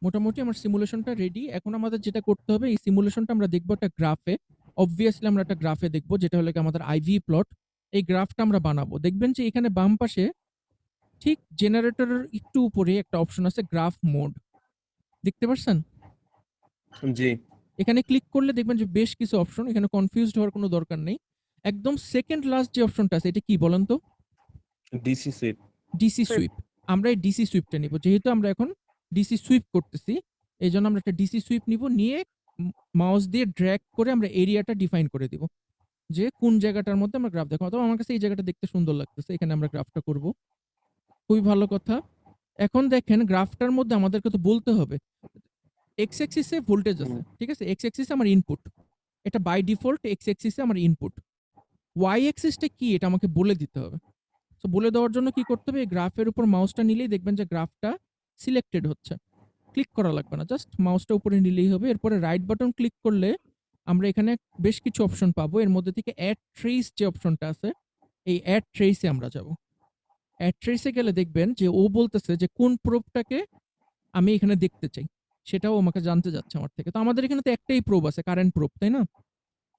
Speaker 1: মোটামুটি আমার সিমুলেশনটা রেডি। এখন আমাদের যেটা করতে হবে, এই সিমুলেশনটা আমরা দেখবো একটা গ্রাফে, অবভিয়াসলি আমরা একটা গ্রাফে দেখবো, যেটা হলো কি আমাদের আইভি প্লট। এই গ্রাফটা আমরা বানাবো, দেখবেন যে এখানে বাম পাশে ঠিক জেনারেটরের একটু উপরে একটা অপশন আছে গ্রাফ মোড, দেখতে পাচ্ছেন?
Speaker 2: জি
Speaker 1: এখানে ক্লিক করলে দেখবেন যে বেশ কিছু অপশন, এখানে কনফিউজড হওয়ার কোনো দরকার নেই। একদম সেকেন্ড লাস্ট যে অপশনটা আছে এটা কি বলেন তো?
Speaker 2: DC sweep.
Speaker 1: DC sweep. আমরা এই ডিসি সুইপটা নিব, যেহেতু আমরা এখন ডিসি সুইপ করতেছি, এই জন্য আমরা একটা ডিসি সুইপ নিব, নিয়ে মাউস দিয়ে ড্র্যাগ করে আমরা এরিয়াটা ডিফাইন করে দিব, যে কোন জায়গাটার মধ্যে আমরা গ্রাফ দেখো। অথবা আমার কাছে এই জায়গাটা দেখতে সুন্দর লাগতেছে, এখানে আমরা গ্রাফটা করব। খুবই ভালো কথা। এখন দেখেন গ্রাফটার মধ্যে আমাদেরকে তো বলতে হবে, এক্স অ্যাক্সিসে ভোল্টেজ আছে, ঠিক আছে, এক্স অ্যাক্সিসে আমার ইনপুট, এটা বাই ডিফল্ট এক্স অ্যাক্সিসে আমার ইনপুট। ওয়াই অ্যাক্সিসটা কি এটা আমাকে বলে দিতে হবে। তো বলে দেওয়ার জন্য কি করতে হবে, এই গ্রাফের উপর মাউসটা নিলেই দেখবেন যে গ্রাফটা সিলেক্টেড হচ্ছে, ক্লিক করা লাগবে না, জাস্ট মাউসটা উপরে নিলেই হবে। এরপরে রাইট বাটন ক্লিক করলে আমরা এখানে বেশ কিছু অপশন পাবো, এর মধ্যে থেকে অ্যাড ট্রেস যে অপশনটা আছে, এই অ্যাড ট্রেসে আমরা যাব। অ্যাড ট্রেসে গেলে দেখবেন যে ও বলতেছে যে কোন প্রোবটাকে আমি এখানে দেখতে চাই, সেটাও আমাকে জানতে যাচ্ছে আমার থেকে। তো আমাদের এখানে তো একটাই প্রোব আছে, কারেন্ট প্রোব, তাই না?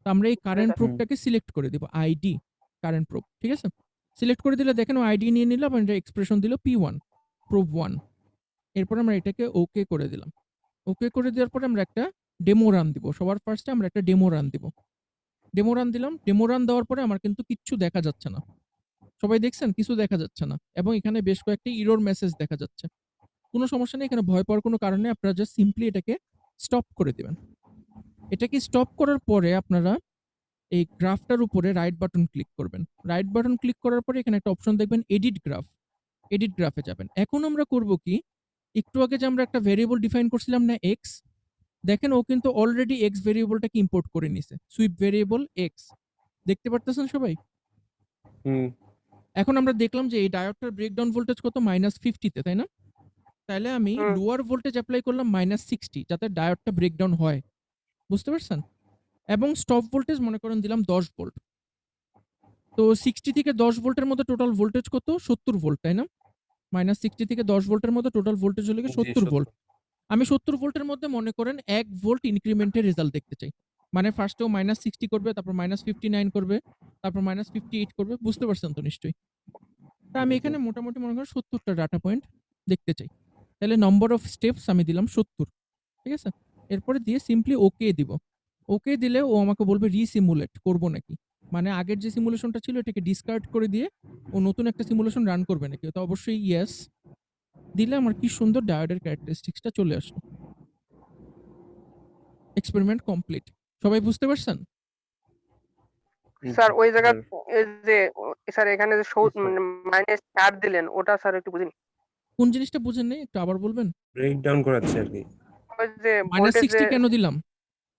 Speaker 1: তো আমরা এই কারেন্ট
Speaker 4: স্যার।
Speaker 1: প্রোবটাকে সিলেক্ট করে দিব, আইডি কারেন্ট প্রোব। ঠিক আছে, সিলেক্ট করে দিলে দেখেন ও আইডি নিয়ে নিলাম, এটা এক্সপ্রেশন দিল P1 প্রোব 1। এরপর আমরা এটাকে ওকে করে দিলাম। ওকে করে দেওয়ার পরে আমরা একটা ডেমো রান দিব, সবার ফার্স্টে আমরা একটা ডেমো রান দিব। ডেমো রান দিলাম, ডেমো রান দেওয়ার পরে আমার কিন্তু কিচ্ছু দেখা যাচ্ছে না, সবাই দেখছেন কিছু দেখা যাচ্ছে না, এবং এখানে বেশ কয়েকটি ইরর মেসেজ দেখা যাচ্ছে। কোনো সমস্যা নেই, এখানে ভয় পাওয়ার কোনো কারণ নেই, আপনারা জাস্ট সিম্পলি এটাকে স্টপ করে দিবেন। এটাকে স্টপ করার পরে আপনারা এই গ্রাফটার উপরে রাইট বাটন ক্লিক করবেন। রাইট বাটন ক্লিক করার পরে এখানে একটা অপশন দেখবেন এডিট গ্রাফ, এডিট গ্রাফে যাবেন। এখন আমরা করব কি, একটু আগে যে আমরা একটা ভেরিয়েবল ডিফাইন করছিলাম না এক্স, দেখেন ও কিন্তু অলরেডি এক্স ভেরিয়েবলটাকে ইম্পোর্ট করে নিছে, সুইপ ভেরিয়েবল এক্স, দেখতে পারতেছেন সবাই?
Speaker 2: হুম।
Speaker 1: এখন আমরা দেখলাম যে এই ডায়োডটার ব্রেকডাউন ভোল্টেজ কত, -50 তে, তাই না? তাহলে আমি
Speaker 4: হুম।
Speaker 1: লোয়ার ভোল্টেজ অ্যাপ্লাই করলাম -60 যাতে ডায়োডটা ব্রেকডাউন হয়। বুঝতে পারছেন? এবং স্টপ ভোল্টেজ মনে করেন দিলাম 10 ভোল্ট। তো 60 থেকে 10 ভোল্টের মধ্যে টোটাল ভোল্টেজ কত? 70 ভোল্ট, তাই না? -60 থেকে 10 ভোল্টের মধ্যে টোটাল ভোল্টেজ হলো গিয়ে
Speaker 2: জি
Speaker 1: 70 ভোল্ট।
Speaker 2: 70।
Speaker 1: আমি 70 ভোল্টের মধ্যে মনে করেন 1 ভোল্ট ইনক্রিমেন্টের রেজাল্ট দেখতে চাই। মানে ফার্স্ট এও -60 করবে, তারপর -59 করবে, তারপর -58 করবে। বুঝতে পারছেন তো নিশ্চয়ই? তা আমি
Speaker 2: জি।
Speaker 1: এখানে মোটামুটি মনে করেন 70 টা ডাটা পয়েন্ট দেখতে চাই। তাহলে নম্বর অফ স্টেপস আমি দিলাম 70। ঠিক আছে? এরপরে দিয়ে সিম্পলি ওকে দিব। ওকে দিলে ও আমাকে বলবে রিসিমুলেট করব নাকি। মানে আগের যে সিমুলেশনটা ছিল এটাকে ডিসকার্ড করে দিয়ে ও নতুন একটা সিমুলেশন রান করবে নাকি। তো অবশ্যই ইয়েস দিলে আমার কি সুন্দর ডায়োডের ক্যারেক্টারিস্টিক্সটা চলে আসলো। Experiment complete. সবাই বুঝতে পারছেন?
Speaker 4: স্যার ওই জায়গা
Speaker 2: স্যার,
Speaker 4: এই যে স্যার এখানে যে
Speaker 2: স্যার।
Speaker 4: -4 দিলেন ওটা স্যার একটু বুঝিনি।
Speaker 1: কোন জিনিসটা বুঝেন নাই? একটু আবার বলবেন?
Speaker 2: ব্রেকডাউন করাচ্ছে আর কি।
Speaker 4: ওই যে ভোল্টেজ যে
Speaker 1: -60 কেন দিলাম?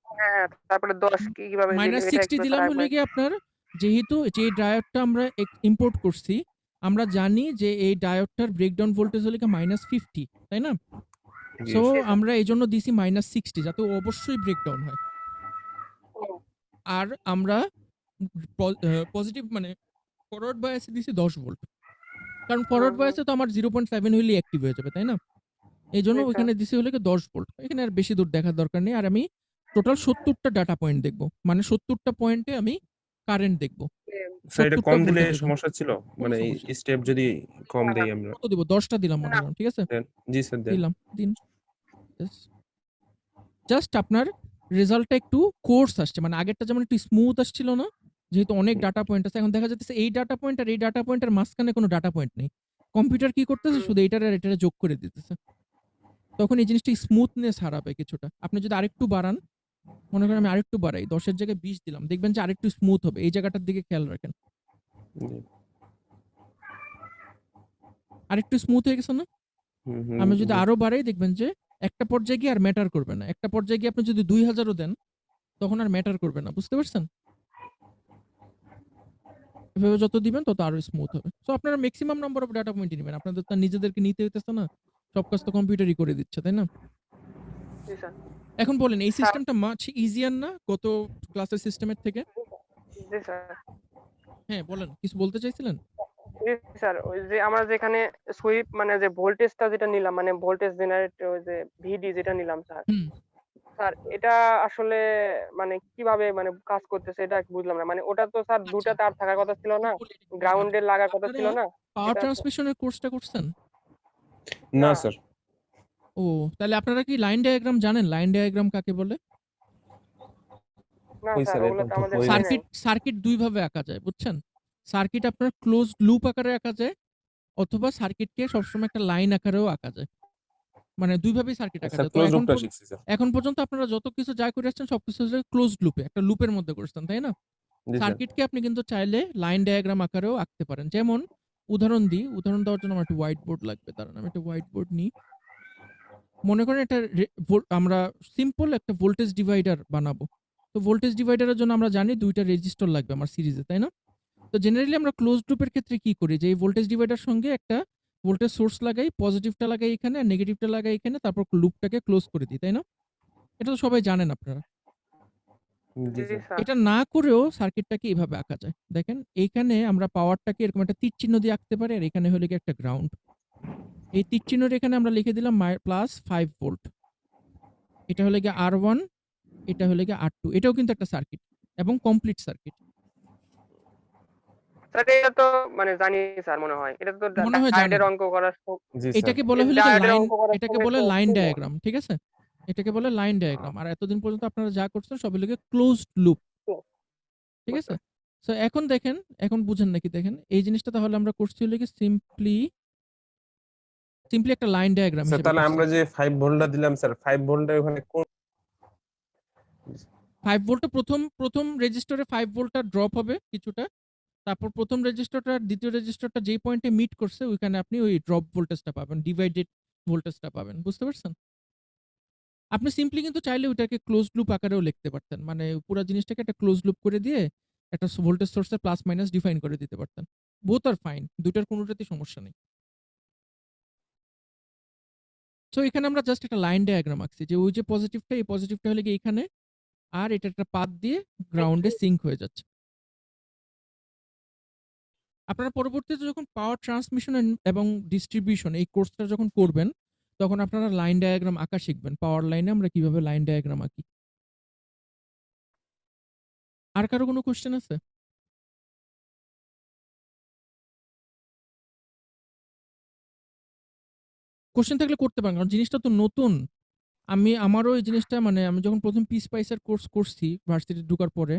Speaker 4: হ্যাঁ, তারপরে 10 কিভাবে দিলেন এটা
Speaker 1: -60
Speaker 4: একটু স্যার
Speaker 1: দিলাম হলো
Speaker 4: আরেকবার।
Speaker 1: গিয়ে আপনার যেহেতু যে ডায়োডটা আমরা ইম্পোর্ট করছি, আমরা জানি যে এই ডায়োডটার ব্রেকডাউন ভোল্টেজ হলো গিয়ে -50, তাই না?
Speaker 2: জি
Speaker 1: সো
Speaker 2: স্যার।
Speaker 1: আমরা এজন্য দিছি -60 যাতে ও অবশ্যই ব্রেকডাউন হয়।
Speaker 4: ও,
Speaker 1: আর আমরা পজিটিভ মানে ফরওয়ার্ড বায়াসে দিছি 10 ভোল্ট। কারণ ফরওয়ার্ড
Speaker 4: হুম,
Speaker 1: বায়াসে তো আমার 0.7 হইলেই অ্যাক্টিভ হয়ে যাবে, তাই না? এজন্য
Speaker 4: জি স্যার।
Speaker 1: ওইখানে দিছি হলো গিয়ে 10 ভোল্ট। এখানে আর বেশি দূর দেখার দরকার নেই। আর আমি টোটাল 70 টা ডাটা পয়েন্ট দেখব। মানে 70 টা পয়েন্টে আমি কারেন্ট দেখব।
Speaker 2: স্যার, এটা
Speaker 1: 70 টা
Speaker 2: কম দিলে
Speaker 1: ভোল্টেজে যাবো।
Speaker 2: সমস্যা ছিল?
Speaker 1: কোনো
Speaker 2: মানে
Speaker 1: সমস্যা
Speaker 2: এই
Speaker 1: নেই।
Speaker 2: স্টেপ যদি কম
Speaker 4: না,
Speaker 2: দেই আমরা?
Speaker 1: কত দিব? 10 টা দিলাম মনে
Speaker 4: না,
Speaker 1: করেন। ঠিক আছে?
Speaker 2: দেন। জি স্যার, দেন।
Speaker 1: দিলাম। দিন। জাস্ট আপনার রেজাল্টটা একটু কোর্স আসছে। মানে আগেরটা যেমন একটু স্মুথ আসছিল না? যেহেতু অনেক ডাটা পয়েন্ট আছে। এখন দেখা যাচ্ছে এই ডাটা পয়েন্ট আর এই ডাটা পয়েন্টের মাঝখানে কোনো ডাটা পয়েন্ট নেই। কম্পিউটার কি করতেছে?
Speaker 4: হুম,
Speaker 1: শুধু এইটার আর এটারে যোগ করে দিতেছে। তখন এই জিনিসটা স্মুথনেস হারাবে কিছুটা। আপনি যদি আরেকটু বাড়ান, মনে করেন আমি আরেকটু বাড়াই। 10 এর জায়গায় 20 দিলাম। দেখবেন যে আরেকটু স্মুথ হবে। এই জায়গাটার দিকে খেয়াল রাখেন।
Speaker 2: জি।
Speaker 1: আরেকটু স্মুথ হয়ে গেছে না?
Speaker 2: হুম, হুম,
Speaker 1: আমি যদি
Speaker 2: জি।
Speaker 1: আরো বাড়াই দেখবেন যে একটা পর্যায়ে গিয়ে আর ম্যাটার করবে না। একটা পর্যায়ে গিয়ে আপনি যদি 2000 ও দেন, তখন আর ম্যাটার করবে না। বুঝতে পারছেন? এভাবে যত দিবেন তত আরো স্মুথ হবে। সো আপনারা মেক্সিমাম নাম্বার অফ ডাটা পয়েন্টই নিবেন। আপনাদের তো আর নিজেদেরকে নিতে হইতেছে না। সব কাজ তো কম্পিউটারই করে দিচ্ছে, তাই না?
Speaker 4: জি স্যার।
Speaker 1: এখন বলেন এই
Speaker 4: স্যার,
Speaker 1: সিস্টেমটা মাচ ইজিয়ার না গত ক্লাসের সিস্টেমের থেকে?
Speaker 4: জি স্যার।
Speaker 1: হ্যাঁ, বলেন। কিছু বলতে চাইছিলেন?
Speaker 4: জি স্যার, ওই যে আমরা যেখানে সুইপ মানে যে ভোল্টেজটা যেটা নিলাম মানে ভোল্টেজ জেনারেটর ওই যে ভিডি যেটা নিলাম স্যার।
Speaker 1: হুম।
Speaker 4: স্যার এটা আসলে মানে কিভাবে মানে কাজ করতেছে এটা বুঝলাম না। মানে ওটা তো স্যার ২
Speaker 1: আচ্ছা।
Speaker 4: টা তার থাকার কথা ছিল
Speaker 1: আমি
Speaker 4: না?
Speaker 1: বলি এটা কিভাবে কাজ
Speaker 4: গ্রাউন্ডে
Speaker 1: করে।
Speaker 4: লাগার কথা
Speaker 1: আপনারা
Speaker 4: ছিল না?
Speaker 1: পাওয়ার
Speaker 4: এটা তো
Speaker 1: ট্রান্সমিশনের কোর্সটা করছেন?
Speaker 2: না
Speaker 4: না,
Speaker 2: স্যার।
Speaker 1: ও, তাহলে আপনারা কি লাইন ডায়াগ্রাম জানেন? লাইন ডায়াগ্রাম কাকে বলে?
Speaker 4: না
Speaker 2: কই
Speaker 4: স্যার
Speaker 2: স্যার,
Speaker 4: ওগুলো
Speaker 2: এরকম
Speaker 4: তো
Speaker 2: তো
Speaker 4: আমাদের
Speaker 2: কই নাই।
Speaker 4: হয় নাই।
Speaker 1: সার্কিট ২ ভাবে আঁকা যায়, বুঝছেন? সার্কিট আপনার ক্লোজড লুপ আকারে আঁকা যায় অথবা সার্কিটকে সবসময় একটা লাইন আকারেও আঁকা যায়। মানে ২ ভাবেই সার্কিট আঁকা
Speaker 2: স্যার,
Speaker 1: যায়। তো
Speaker 2: ক্লোজ লুপটা শিখছি স্যার।
Speaker 1: এখন পর্যন্ত আপনারা যত কিছু যা করে আসছেন সবকিছু হচ্ছে ক্লোজড লুপে, একটা লুপের মধ্যে করছেন, তাই না?
Speaker 2: জি স্যার।
Speaker 1: সার্কিটকে আপনি কিন্তু চাইলে লাইন ডায়াগ্রাম আকারেও আঁকতে পারেন। যেমন উদাহরণ দিই, উদাহরণ দেওয়ার জন্য আমার একটা হোয়াইট বোর্ড লাগবে। দাঁড়ান আমি একটা হোয়াইট বোর্ড নিই। মনে করেন একটা আমরা সিম্পল একটা ভোল্টেজ ডিভাইডার বানাবো। তো ভোল্টেজ ডিভাইডারের জন্য আমরা জানি ২ টা রেজিস্টর লাগবে আমার সিরিজে, তাই না? তো জেনারেলি আমরা ক্লোজড লুপের ক্ষেত্রে কি করি? যে এই ভোল্টেজ ডিভাইডার সঙ্গে একটা ভোল্টেজ সোর্স লাগাই, পজিটিভটা লাগাই এখানে আর নেগেটিভটা লাগাই এখানে, তারপর লুপটাকে ক্লোজ করে দিই, তাই না? এটা তো সবাই জানেন আপনারা।
Speaker 2: জি
Speaker 4: জি
Speaker 2: স্যার।
Speaker 4: স্যার।
Speaker 1: এটা না করেও সার্কিটটাকে এভাবে আঁকা যায়। দেখেন এইখানে আমরা পাওয়ারটাকে এরকম একটা তীর চিহ্ন দিয়ে আঁকতে পারি আর এখানে হলো গিয়ে একটা গ্রাউন্ড। এই তীর চিহ্নটা এখানে আমরা লিখে দিলাম +5 ভোল্ট। এটা হলো গিয়ে R1, এটা হলো গিয়ে R2। এটাও কিন্তু একটা সার্কিট এবং কমপ্লিট সার্কিট।
Speaker 4: স্যার এটা তো মানে জানি স্যার মনে হয়। এটা তো
Speaker 1: মনে হয়
Speaker 4: ডায়োডের
Speaker 1: জানেন।
Speaker 4: অঙ্ক করার
Speaker 2: জি স্যার।
Speaker 1: এটাকে বলা হলো গিয়ে
Speaker 4: ডায়োডের
Speaker 1: লাইন,
Speaker 4: অঙ্ক করার
Speaker 1: এটাকে
Speaker 4: সময়
Speaker 1: বলে
Speaker 4: তো
Speaker 1: লাইন
Speaker 4: ছিল।
Speaker 1: ডায়াগ্রাম। ঠিক আছে? এটাকে বলে লাইন ডায়াগ্রাম। আর এতদিন পর্যন্ত আপনারা যা করছেন সব হলো গিয়ে ক্লোজড লুপ। ঠিক আছে? সো এখন দেখেন, এখন বুঝেন নাকি দেখেন। এই জিনিসটা তাহলে আমরা করছি হলো গিয়ে সিম্পলি একটা লাইন ডায়াগ্রাম
Speaker 2: স্যার,
Speaker 1: হিসেবে
Speaker 2: তাহলে
Speaker 1: করছি।
Speaker 2: আমরা যে 5 ভোল্টটা দিলাম স্যার, 5 ভোল্টের ওখানে কোন
Speaker 1: 5 ভোল্টে প্রথম রেজিস্টরে 5 ভোল্টটা ড্রপ হবে কিছুটা। তারপর প্রথম রেজিস্টরটা আর দ্বিতীয় রেজিস্টরটা যেই পয়েন্টে মিট করছে ওইখানে আপনি ওই ড্রপ ভোল্টেজটা পাবেন, ডিভাইডেড ভোল্টেজটা পাবেন। বুঝতে পারছেন? আপনি সিম্পলি কিন্তু চাইলে ওইটাকে ক্লোজড লুপ আকারেও লিখতে পারতেন। মানে পুরা জিনিসটাকে একটা ক্লোজড লুপ করে দিয়ে একটা ভোল্টেজ সোর্সের প্লাস মাইনাস ডিফাইন করে দিতে পারতেন। বোথ আর ফাইন। ২ টার কোনটাতেই সমস্যা নেই। সো এখানে আমরা জাস্ট একটা লাইন ডায়াগ্রাম আঁকছি যে ওই যে পজিটিভটা, এই পজিটিভটা হলে গিয়ে এখানে, আর এটা একটা পাথ দিয়ে গ্রাউন্ডে সিঙ্ক হয়ে যাচ্ছে। আপনারা পরবর্তীতে যখন পাওয়ার ট্রান্সমিশন এবং ডিস্ট্রিবিউশন এই কোর্সটা যখন করবেন, তখন আপনারা লাইন ডায়াগ্রাম আঁকা শিখবেন। পাওয়ার লাইনে আমরা কিভাবে লাইন ডায়াগ্রাম আঁকি। আর কারো কোনো কোশ্চেন আছে? কোশ্চেন থাকলে করতে পারেন, কারণ জিনিসটা তো নতুন। আমারও এই জিনিসটা মানে আমি যখন প্রথম পিস্পাইসের কোর্স করছি ভার্সিটি ঢোকার পরে,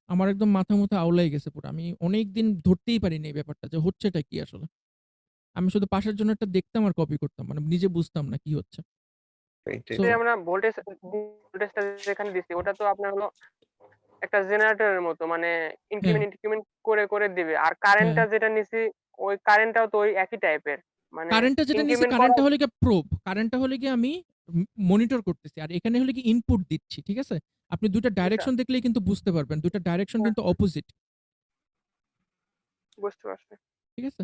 Speaker 1: আমার একদম মাথা মুথা আউলাই গেছে পুরো। আমি অনেকদিন ধরতেই পারিনি এই ব্যাপারটা যে হচ্ছেটা কি আসলে। আমি শুধু পাশের জন্য একটা দেখতাম আর কপি করতাম, মানে নিজে বুঝতাম না কি হচ্ছে।
Speaker 2: এইটাই।
Speaker 1: So-
Speaker 4: যে আমরা ভোল্টেজটা যেখানে দিছি ওটা তো আপনার হলো একটা জেনারেটরের মতো, মানে ইনক্রিমেন্ট করে করে দিবে। আর কারেন্টটা যেটা নিছি ওই কারেন্টটাও তো ওই একই টাইপের, মানে
Speaker 1: কারেন্টটা যেটা নিছি,
Speaker 4: increment
Speaker 1: কারেন্টটা
Speaker 4: করা-
Speaker 1: হলে গিয়ে প্রোব, কারেন্টটা হলে গিয়ে আমি মনিটর করতেছি, আর এখানে হলে কি ইনপুট দিচ্ছি। ঠিক আছে, আপনি দুইটা ডাইরেকশন দেখলেই কিন্তু বুঝতে পারবেন, দুইটা ডাইরেকশন কিন্তু অপোজিট।
Speaker 4: বুঝতে পারছি।
Speaker 1: ঠিক আছে,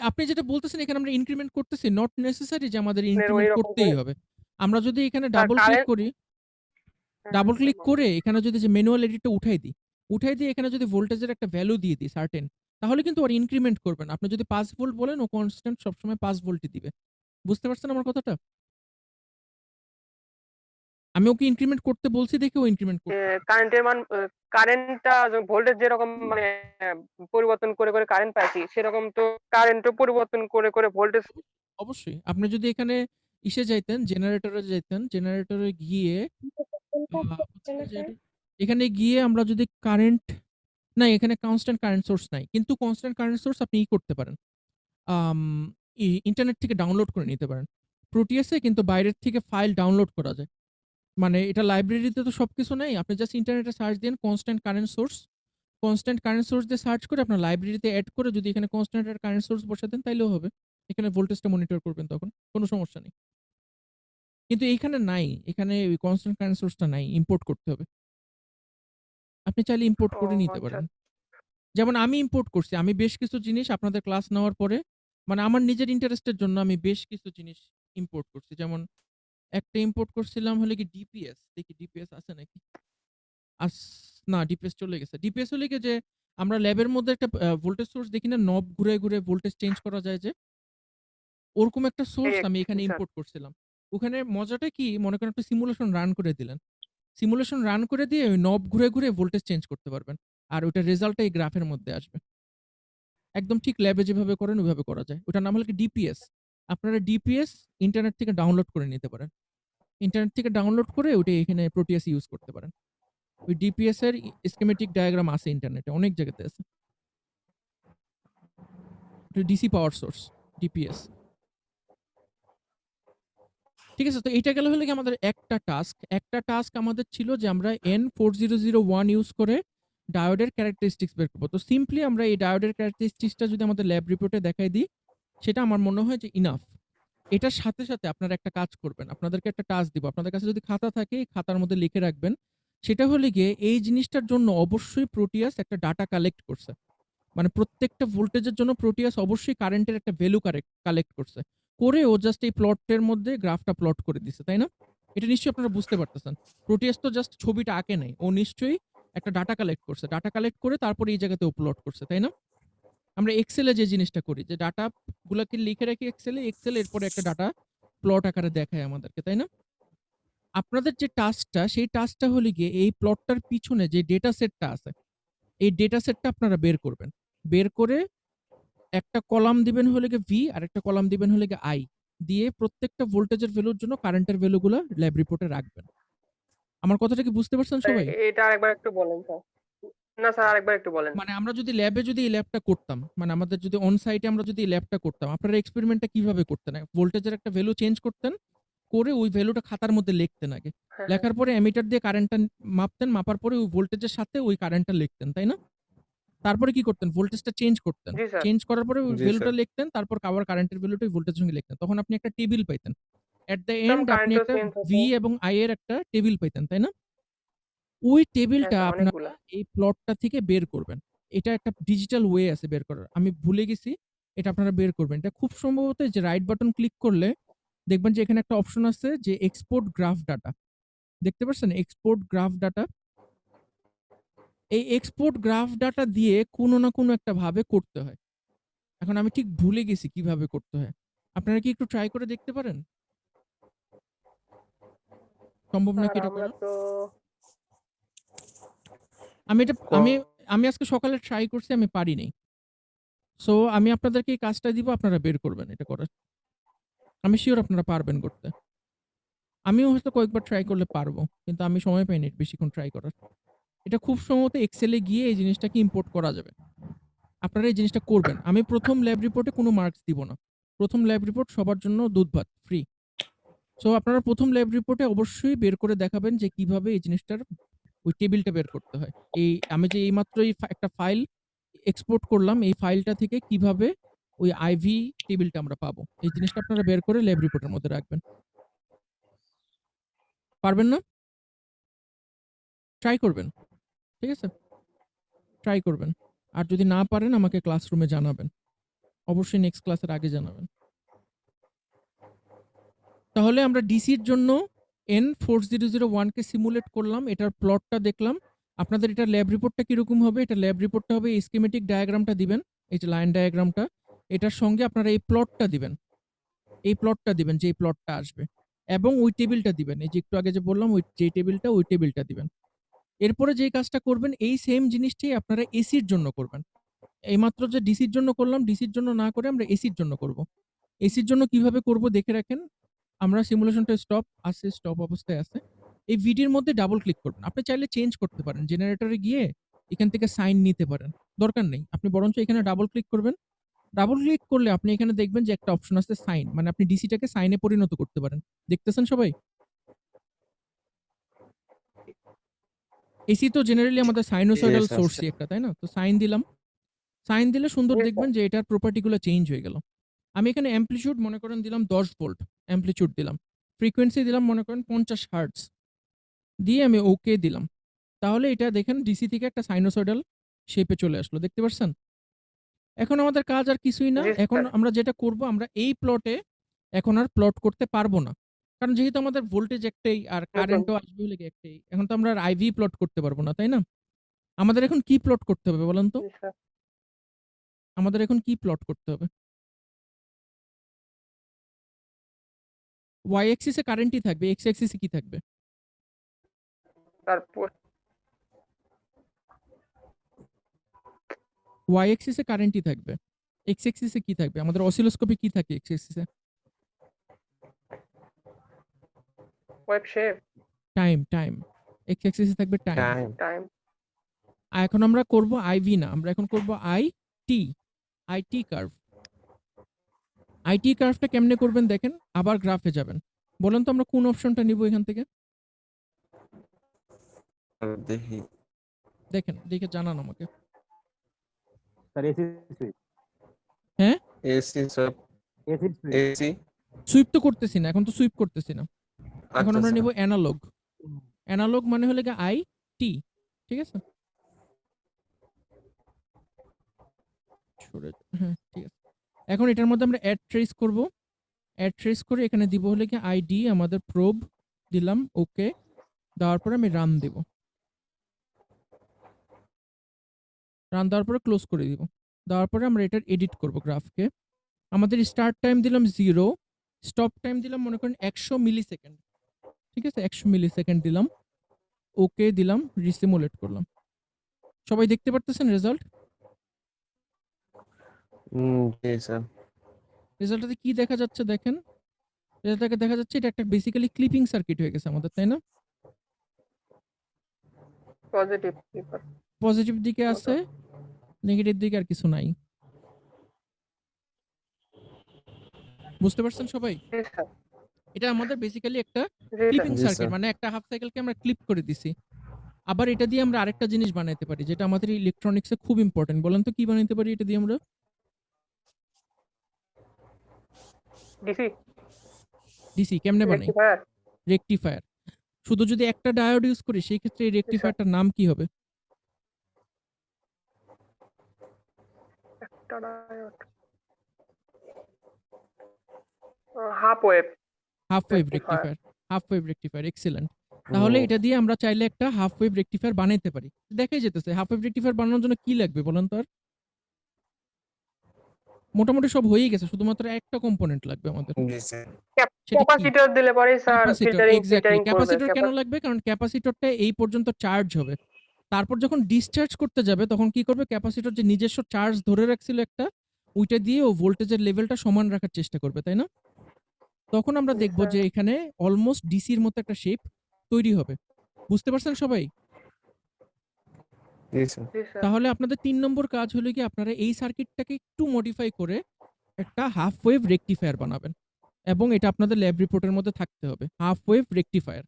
Speaker 1: আপনি যেটা বলতেছেন এখানে আমরা ইনক্রিমেন্ট করতেছি, নট নেসেসারি যে আমাদের
Speaker 4: ওই
Speaker 1: ইনক্রিমেন্ট
Speaker 4: রকম
Speaker 1: করতেই
Speaker 4: করে-
Speaker 1: হবে। আমরা যদি এখানে
Speaker 4: স্যার,
Speaker 1: ডাবল ক্লিক
Speaker 4: current-
Speaker 1: করি,
Speaker 4: হ্যাঁ,
Speaker 1: ডাবল
Speaker 4: হ্যাঁ,
Speaker 1: ক্লিক
Speaker 4: স্যার,
Speaker 1: করে এখানে যদি যে ম্যানুয়াল এডিটটা উঠাই দিয়ে এখানে যদি ভোল্টেজের একটা ভ্যালু দিয়ে দিই সার্টেন, তাহলে কিন্তু ওর ইনক্রিমেন্ট করবেন। আপনি যদি 5 ভোল্ট বলেন, ও কনস্ট্যান্ট সবসময় 5 ভোল্টই দিবে। বুঝতে পারছেন আমার কথাটা? আমি ওকে ইনক্রিমেন্ট করতে বলছি দেখে ও ইনক্রিমেন্ট করছে।
Speaker 4: কারেন্টের মান, কারেন্টটা ভোল্টেজ যেরকম মানে পরিবর্তন করে করে কারেন্ট পাইছি, সেরকম তো কারেন্টও পরিবর্তন করে করে ভোল্টেজ।
Speaker 1: অবশ্যই আপনি যদি এখানে ইসে যাইতেন, জেনারেটরে গিয়ে এখানে গিয়ে আমরা যদি কারেন্ট, না এখানে কনস্ট্যান্ট কারেন্ট সোর্স নাই, কিন্তু কনস্ট্যান্ট কারেন্ট সোর্স আপনি করতে পারেন, ইন্টারনেট থেকে ডাউনলোড করে নিতে পারেন। প্রোটিয়াসে কিন্তু বাইরের থেকে ফাইল ডাউনলোড করা যায়। মানে এটা লাইব্রেরিতে তো সবকিছু নেই, আপনি জাস্ট ইন্টারনেটে সার্চ দেন কনস্ট্যান্ট কারেন্ট সোর্স দিয়ে সার্চ করে আপনার লাইব্রেরিতে অ্যাড করে যদি এখানে কনস্ট্যান্ট কারেন্ট সোর্স বসে দেন তাইলেও হবে। এখানে ভোল্টেজটা মনিটর করবেন, তখন কোনো সমস্যা নেই। কিন্তু এইখানে নাই, এখানে ওই কনস্ট্যান্ট কারেন্ট সোর্সটা নাই, ইম্পোর্ট করতে হবে। আপনি চাইলে ইম্পোর্ট করে
Speaker 4: ও,
Speaker 1: নিতে
Speaker 4: আচ্ছা।
Speaker 1: পারেন। যেমন আমি ইম্পোর্ট করছি, আমি বেশ কিছু জিনিস আপনাদের ক্লাস নেওয়ার পরে, মানে আমার নিজের ইন্টারেস্টের জন্য আমি বেশ কিছু জিনিস ইম্পোর্ট করছি। যেমন একটা ইম্পোর্ট করছিলাম হলে কি ডিপিএস, দেখি ডিপিএস আছে নাকি। না, ডিপিএস চলে গেছে। ডিপিএস হলে কি যে আমরা ল্যাবের মধ্যে একটা ভোল্টেজ সোর্স দেখি না, নব ঘুরে ঘুরে ভোল্টেজ চেঞ্জ করা যায় যে, ওরকম একটা সোর্স আমি এখানে
Speaker 4: আচ্ছা।
Speaker 1: ইম্পোর্ট করছিলাম। ওখানে মজাটা কি, মনে করেন একটা সিমুলেশন রান করে দিলেন, সিমুলেশন রান করে দিয়ে ওই নব ঘুরে ঘুরে ভোল্টেজ চেঞ্জ করতে পারবেন, আর ওইটা রেজাল্টটা এই গ্রাফের মধ্যে আসবে। একদম ঠিক ল্যাবে যেভাবে করেন ওইভাবে করা যায়। ওটার নাম হলো কি ডিপিএস। আপনারা ডিপিএস ইন্টারনেট থেকে ডাউনলোড করে নিতে পারেন। ইন্টারনেট থেকে ডাউনলোড করে ওইটা এখানে প্রোটিয়াস ইউজ করতে পারেন। ওই ডিপিএস এর স্কিমেটিক ডায়াগ্রাম আছে ইন্টারনেটে, অনেক জায়গাতে আছে। DC power source, DPS. ঠিক আছে, তো এইটা গেল হলে কি আমাদের একটা টাস্ক আমাদের ছিল যে আমরা N4001 ইউজ করে ডায়োডের ক্যারেক্টারিস্টিক্স বের করবো। তো সিম্পলি আমরা এই ডায়োডের ক্যারেক্টারিস্টিক্সটা যদি আমাদের ল্যাব রিপোর্টে দেখাই দিই, সেটা আমার মনে হয় যে ইনাফ। এটার সাথে সাথে আপনারা একটা কাজ করবেন, আপনাদেরকে একটা টাস্ক দিব। আপনাদের কাছে যদি খাতা থাকে, এই খাতার মধ্যে লিখে রাখবেন, সেটা হলে গিয়ে এই জিনিসটার জন্য অবশ্যই প্রোটিয়াস একটা ডাটা কালেক্ট করছে। মানে প্রত্যেকটা ভোল্টেজের জন্য প্রোটিয়াস অবশ্যই কারেন্টের একটা ভ্যালু কালেক্ট করছে, করে ও জাস্ট এই প্লটের মধ্যে গ্রাফটা প্লট করে দিছে, তাই না? এটা নিশ্চয়ই আপনারা বুঝতে পারতেছেন। প্রোটিয়াস তো জাস্ট ছবিটা আঁকে নাই, ও নিশ্চয়ই একটা ডাটা কালেক্ট করছে, ডাটা কালেক্ট করে তারপরে এই জায়গাতে ও প্লট করছে, তাই না? আমরা এক্সেলে যে জিনিসটা করি, যে ডাটা গুলাকে লিখে রাখি এক্সেলে, এরপরে একটা ডাটা প্লট আকারে দেখায় আমাদেরকে, তাই না? আপনাদের যে টাস্কটা, সেই টাস্কটা হলে গিয়ে এই প্লটটার পিছনে যে ডেটা সেটটা আছে, এই ডেটা সেটটা আপনারা বের করবেন। বের করে একটা কলাম দিবেন হলে গিয়ে ভি, আর একটা কলাম দিবেন হলে গিয়ে আই, দিয়ে প্রত্যেকটা ভোল্টেজের ভ্যালুর জন্য কারেন্টের ভ্যালুগুলো ল্যাব রিপোর্টে রাখবেন। আমার কথাটা কি বুঝতে পারছেন সবাই?
Speaker 4: এটা আরেকবার একটু বলেন স্যার। না স্যার, আরেকবার একটু বলেন।
Speaker 1: মানে আমরা যদি ল্যাবে যদি এই ল্যাবটা করতাম, মানে আমাদের যদি অন সাইটে আমরা যদি এই ল্যাবটা করতাম, আপনারা এক্সপেরিমেন্টটা কিভাবে করতেন? ভোল্টেজের একটা ভ্যালু চেঞ্জ করতেন, করে ওই ভ্যালুটা খাতার মধ্যে লিখতেন আগে।
Speaker 4: হ্যাঁ,
Speaker 1: লেখার পরে অ্যামিটার দিয়ে কারেন্টটা মাপতেন, মাপার পরে ওই ভোল্টেজের সাথে ওই কারেন্টটা লিখতেন, তাই না? তারপরে কি করতেন? ভোল্টেজটা চেঞ্জ করতেন।
Speaker 4: জি স্যার।
Speaker 1: চেঞ্জ করার পরে ওই
Speaker 2: জি,
Speaker 1: ভ্যালুটা
Speaker 2: স্যার।
Speaker 1: লিখতেন, তারপর আবার কারেন্টের ভ্যালুটা ওই ভোল্টেজের সঙ্গে লিখতেন। তখন আপনি একটা টেবিল পাইতেন। এট দ্য
Speaker 4: তখন
Speaker 1: এন্ড আপনি
Speaker 4: কারেন্টও
Speaker 1: একটা
Speaker 4: চেঞ্জ হতো।
Speaker 1: ভি এবং আই এর একটা টেবিল পাইতেন, তাই না? ওই
Speaker 4: হ্যাঁ
Speaker 1: টেবিলটা
Speaker 4: স্যার,
Speaker 1: আপনারা
Speaker 4: অনেকগুলা।
Speaker 1: এই প্লটটা থেকে বের করবেন। এটা একটা ডিজিটাল ওয়ে আছে বের করার। আমি ভুলে গেছি, এটা আপনারা বের করবেন। এটা খুব সম্ভবত যে রাইট বাটন ক্লিক করলে দেখবেন যে এখানে একটা অপশন আছে যে এক্সপোর্ট গ্রাফ ডাটা। দেখতে পাচ্ছেন এক্সপোর্ট গ্রাফ ডাটা? এই এক্সপোর্ট গ্রাফ ডাটা দিয়ে কোনো না কোনো একটা ভাবে করতে হয়। এখন আমি ঠিক ভুলে গেছি কিভাবে করতে হয়। আপনারা কি একটু ট্রাই করে দেখতে পারেন? সম্ভব
Speaker 4: স্যার
Speaker 1: নাকি এটা
Speaker 4: আমরা
Speaker 1: করা?
Speaker 4: তো
Speaker 1: আমি এটা আমি আজকে সকালে ট্রাই করছি, আমি পারি নাই। সো আমি আপনাদেরকে এই কাজটা দিব, আপনারা বের করবেন এটা করার। আমি সিউর আপনারা পারবেন করতে। আমিও হয়তো কয়েকবার ট্রাই করলে পারবো, কিন্তু আমি সময় পাইনি বেশিক্ষণ ট্রাই করার। এটা খুব সম্ভবত এক্সেলে গিয়ে এই জিনিসটাকে ইম্পোর্ট করা যাবে। আপনারা এই জিনিসটা করবেন। আমি প্রথম ল্যাব রিপোর্টে কোনো মার্কস দিব না। প্রথম ল্যাব রিপোর্ট সবার জন্য দুধ ভাত ফ্রি। সো আপনারা প্রথম ল্যাব রিপোর্টে অবশ্যই বের করে দেখাবেন যে কিভাবে এই জিনিসটার ওই টেবিলটা বের করতে হয়। এই আমি যে এইমাত্র একটা ফাইল এক্সপোর্ট করলাম, এই ফাইলটা থেকে কিভাবে ওই আইভি টেবিলটা আমরা পাবো, এই জিনিসটা আপনারা বের করে ল্যাব রিপোর্টের মধ্যে রাখবেন। পারবেন না? ট্রাই করবেন। ঠিক আছে? ট্রাই করবেন। আর যদি না পারেন আমাকে ক্লাসরুমে জানাবেন। অবশ্যই নেক্সট ক্লাসের আগে জানাবেন। তাহলে আমরা ডিসির জন্য N4001 কে সিমুলেট করলাম। এটার প্লটটা দেখলাম। আপনাদের এটা ল্যাব রিপোর্টটা কিরকম হবে? এটা ল্যাব রিপোর্টটা হবে এই স্কিমেটিক ডায়াগ্রামটা দিবেন। এই যে লাইন ডায়াগ্রামটা। এটার সঙ্গে আপনারা এই প্লটটা দিবেন। এই প্লটটা দিবেন যে এই প্লটটা আসবে। এবং ওই টেবিলটা দিবেন। এই যে একটু আগে যে বললাম ওই যে টেবিলটা, ওই টেবিলটা দিবেন। এরপরে যেই কাজটা করবেন এই সেম জিনিসটাই আপনারা এসির জন্য করবেন। এইমাত্র যে ডিসির জন্য করলাম, ডিসির জন্য না করে আমরা এসির জন্য করব। এসির জন্য কিভাবে করব দেখে রাখেন। আমরা সিমুলেশনটা স্টপ অবস্থায় আছে। এই ভিডিওর মধ্যে ডাবল ক্লিক করবেন। আপনি চাইলে চেঞ্জ করতে পারেন। জেনারেটরে গিয়ে এখান থেকে সাইন নিতে পারেন। দরকার নেই। আপনি বরঞ্চ এখানে ডাবল ক্লিক করবেন। ডাবল ক্লিক করলে আপনি এখানে দেখবেন যে একটা অপশন আছে সাইন। মানে আপনি ডিসিটাকে সাইনে পরিণত করতে পারেন। দেখতেছেন সবাই? এসি তো জেনারেলি আমাদের সাইনোসয়েডাল
Speaker 2: Yes, sir.
Speaker 1: সোর্সই একটা, তাই না? তো সাইন দিলাম। সাইন দিলে সুন্দর
Speaker 4: জি স্যার।
Speaker 1: দেখবেন যে এটার প্রপার্টি গুলো চেঞ্জ হয়ে গেল। আমি এখানে অ্যামপ্লিটিউড মনে করেন দিলাম 10 ভোল্ট, অ্যামপ্লিটিউড দিলাম। ফ্রিকোয়েন্সি দিলাম মনে করেন 50 হার্টজ। দিয়ে আমি ওকে দিলাম। তাহলে এটা দেখেন ডিসি থেকে একটা সাইনোসয়েডাল শেপে চলে আসলো। দেখতে পাচ্ছেন? এখন আমাদের কাজ আর কিছুই না।
Speaker 4: জি
Speaker 1: এখন
Speaker 4: স্যার।
Speaker 1: আমরা যেটা করব, আমরা এই প্লটে এখন আর প্লট করতে পারবো না। কারণ যেহেতু আমাদের ভোল্টেজ একটাই আর
Speaker 4: নতুন।
Speaker 1: কারেন্টও আসবে হলে গিয়ে একটাই। এখন তো আমরা আর আইভি প্লট করতে পারবো না, তাই না? আমাদের এখন কি প্লট করতে হবে বলেন তো?
Speaker 4: জি স্যার।
Speaker 1: আমাদের এখন কি প্লট করতে হবে? ওয়াই অ্যাক্সিসে কারেন্টই থাকবে, এক্স অ্যাক্সিসে কি থাকবে?
Speaker 4: তারপর
Speaker 1: ওয়াই অ্যাক্সিসে কারেন্টই থাকবে। এক্স অ্যাক্সিসে কি থাকবে? আমাদের অসিলোস্কোপে কি থাকে এক্স অ্যাক্সিসে?
Speaker 4: Wave shape
Speaker 1: time. এক্স অ্যাক্সিসে থাকবে টাইম।
Speaker 2: Time.
Speaker 4: টাইম।
Speaker 1: আর এখন আমরা করব আইভি না, আমরা এখন করব আইটি কার্ভ। আইটি কার্ভটা কেমনে করবেন দেখেন। আবার গ্রাফে যাবেন। বলেন তো আমরা কোন অপশনটা নিব এখান থেকে?
Speaker 2: দেখি।
Speaker 1: দেখেন, দেখে জানান আমাকে।
Speaker 3: Sir AC sweep.
Speaker 1: হ্যাঁ?
Speaker 2: AC, sir.
Speaker 3: AC sweep.
Speaker 2: AC.
Speaker 1: Sweep তো করতেছি না, এখন তো সুইপ করতেছি না। এখন
Speaker 2: আচ্ছা,
Speaker 1: আমরা
Speaker 2: sir.
Speaker 1: নিব অ্যানালগ। অ্যানালগ মানে হলো গিয়ে আইটি। ঠিক আছে? হ্যাঁ, ঠিক আছে। এখন এটার মধ্যে আমরা অ্যাড ট্রেস করব। অ্যাড ট্রেস করে এখানে দিব হলে কি আইডি আমাদের প্রোব দিলাম, ওকে। দেওয়ার পরে আমি রান দেব। রান দেওয়ার পরে ক্লোজ করে দিব। দেওয়ার পরে আমরা এটার এডিট করব গ্রাফকে। আমাদের স্টার্ট টাইম দিলাম 0, স্টপ টাইম দিলাম মনে করেন 100 মিলি সেকেন্ড। ঠিক আছে? 100 মিলি সেকেন্ড দিলাম, ওকে দিলাম, রিসিমুলেট করলাম। সবাই দেখতে পারতেছেন রেজাল্ট?
Speaker 2: Yes, sir.
Speaker 1: রেজাল্টটাতে কি দেখা যাচ্ছে দেখেন। রেজাল্টটাকে দেখা যাচ্ছে এটা একটা বেসিক্যালি ক্লিপিং সার্কিট হয়ে গেছে আমাদের, তাই না?
Speaker 4: পজিটিভ।
Speaker 1: পজিটিভ দিকে আছে, নেগেটিভ দিকে আর কিছু নাই। বুঝতে পারছেন সবাই?
Speaker 4: জি স্যার।
Speaker 1: এটা আমাদের বেসিক্যালি একটা
Speaker 4: জি স্যার।
Speaker 1: ক্লিপিং
Speaker 2: জি,
Speaker 1: সার্কিট,
Speaker 2: স্যার।
Speaker 1: মানে একটা হাফ সাইকেলকে আমরা ক্লিপ করে দিছি। আবার এটা দিয়ে আমরা আরেকটা জিনিস বানাইতে পারি যেটা আমাদের ইলেকট্রনিক্সে খুব ইম্পর্টেন্ট। বলেন তো কি বানাইতে পারি এটা দিয়ে আমরা?
Speaker 4: ডিসি।
Speaker 1: ডিসি কেমনে বানাই?
Speaker 4: রেকটিফায়ার।
Speaker 1: রেকটিফায়ার। শুধু যদি একটা ডায়োড ইউজ করি সেই ক্ষেত্রে এই রেকটিফায়ারটার নাম কি হবে?
Speaker 4: একটা diode. Half wave.
Speaker 1: Half wave
Speaker 4: Rectifier.
Speaker 1: Rectifier excellent. তাহলে
Speaker 2: ও,
Speaker 1: এটা দিয়ে আমরা চাইলে একটা হাফ ওয়েভ রেকটিফায়ার বানাইতে পারি। দেখাই যেতেছে হাফ ওয়েভ রেকটিফায়ার বানানোর জন্য কি লাগবে বলেন তো? আর মোটামুটি সব হয়েই গেছে, শুধুমাত্র একটা কম্পোনেন্ট লাগবে আমাদের।
Speaker 2: জি স্যার।
Speaker 1: সেটা কি?
Speaker 4: ক্যাপাসিটর দিলে পরে স্যার
Speaker 1: ক্যাপাসিটর,
Speaker 4: ফিল্টারিং
Speaker 1: এক্স্যাক্টলি।
Speaker 4: করবে।
Speaker 1: ক্যাপাসিটর কেন লাগবে? কারণ ক্যাপাসিটরটা এই পর্যন্ত চার্জ হবে। তারপর যখন ডিসচার্জ করতে যাবে তখন কি করবে? ক্যাপাসিটর যে নিজস্ব চার্জ ধরে রাখছিল একটা, ওইটা দিয়ে ও ভোল্টেজের লেভেলটা সমান রাখার চেষ্টা করবে, তাই না? তখন আমরা
Speaker 4: জি
Speaker 1: দেখব
Speaker 4: স্যার।
Speaker 1: যে এখানে অলমোস্ট ডিসির মতো একটা শেপ তৈরি হবে। বুঝতে পারছেন সবাই?
Speaker 2: জি স্যার।
Speaker 4: জি স্যার।
Speaker 1: তাহলে আপনাদের ৩ নম্বর কাজ হলো কি, আপনারা এই সার্কিটটাকে একটু মডিফাই করে একটা হাফ ওয়েভ রেকটিফায়ার বানাবেন এবং এটা আপনাদের ল্যাব রিপোর্টের মধ্যে থাকতে হবে। Half wave rectifier.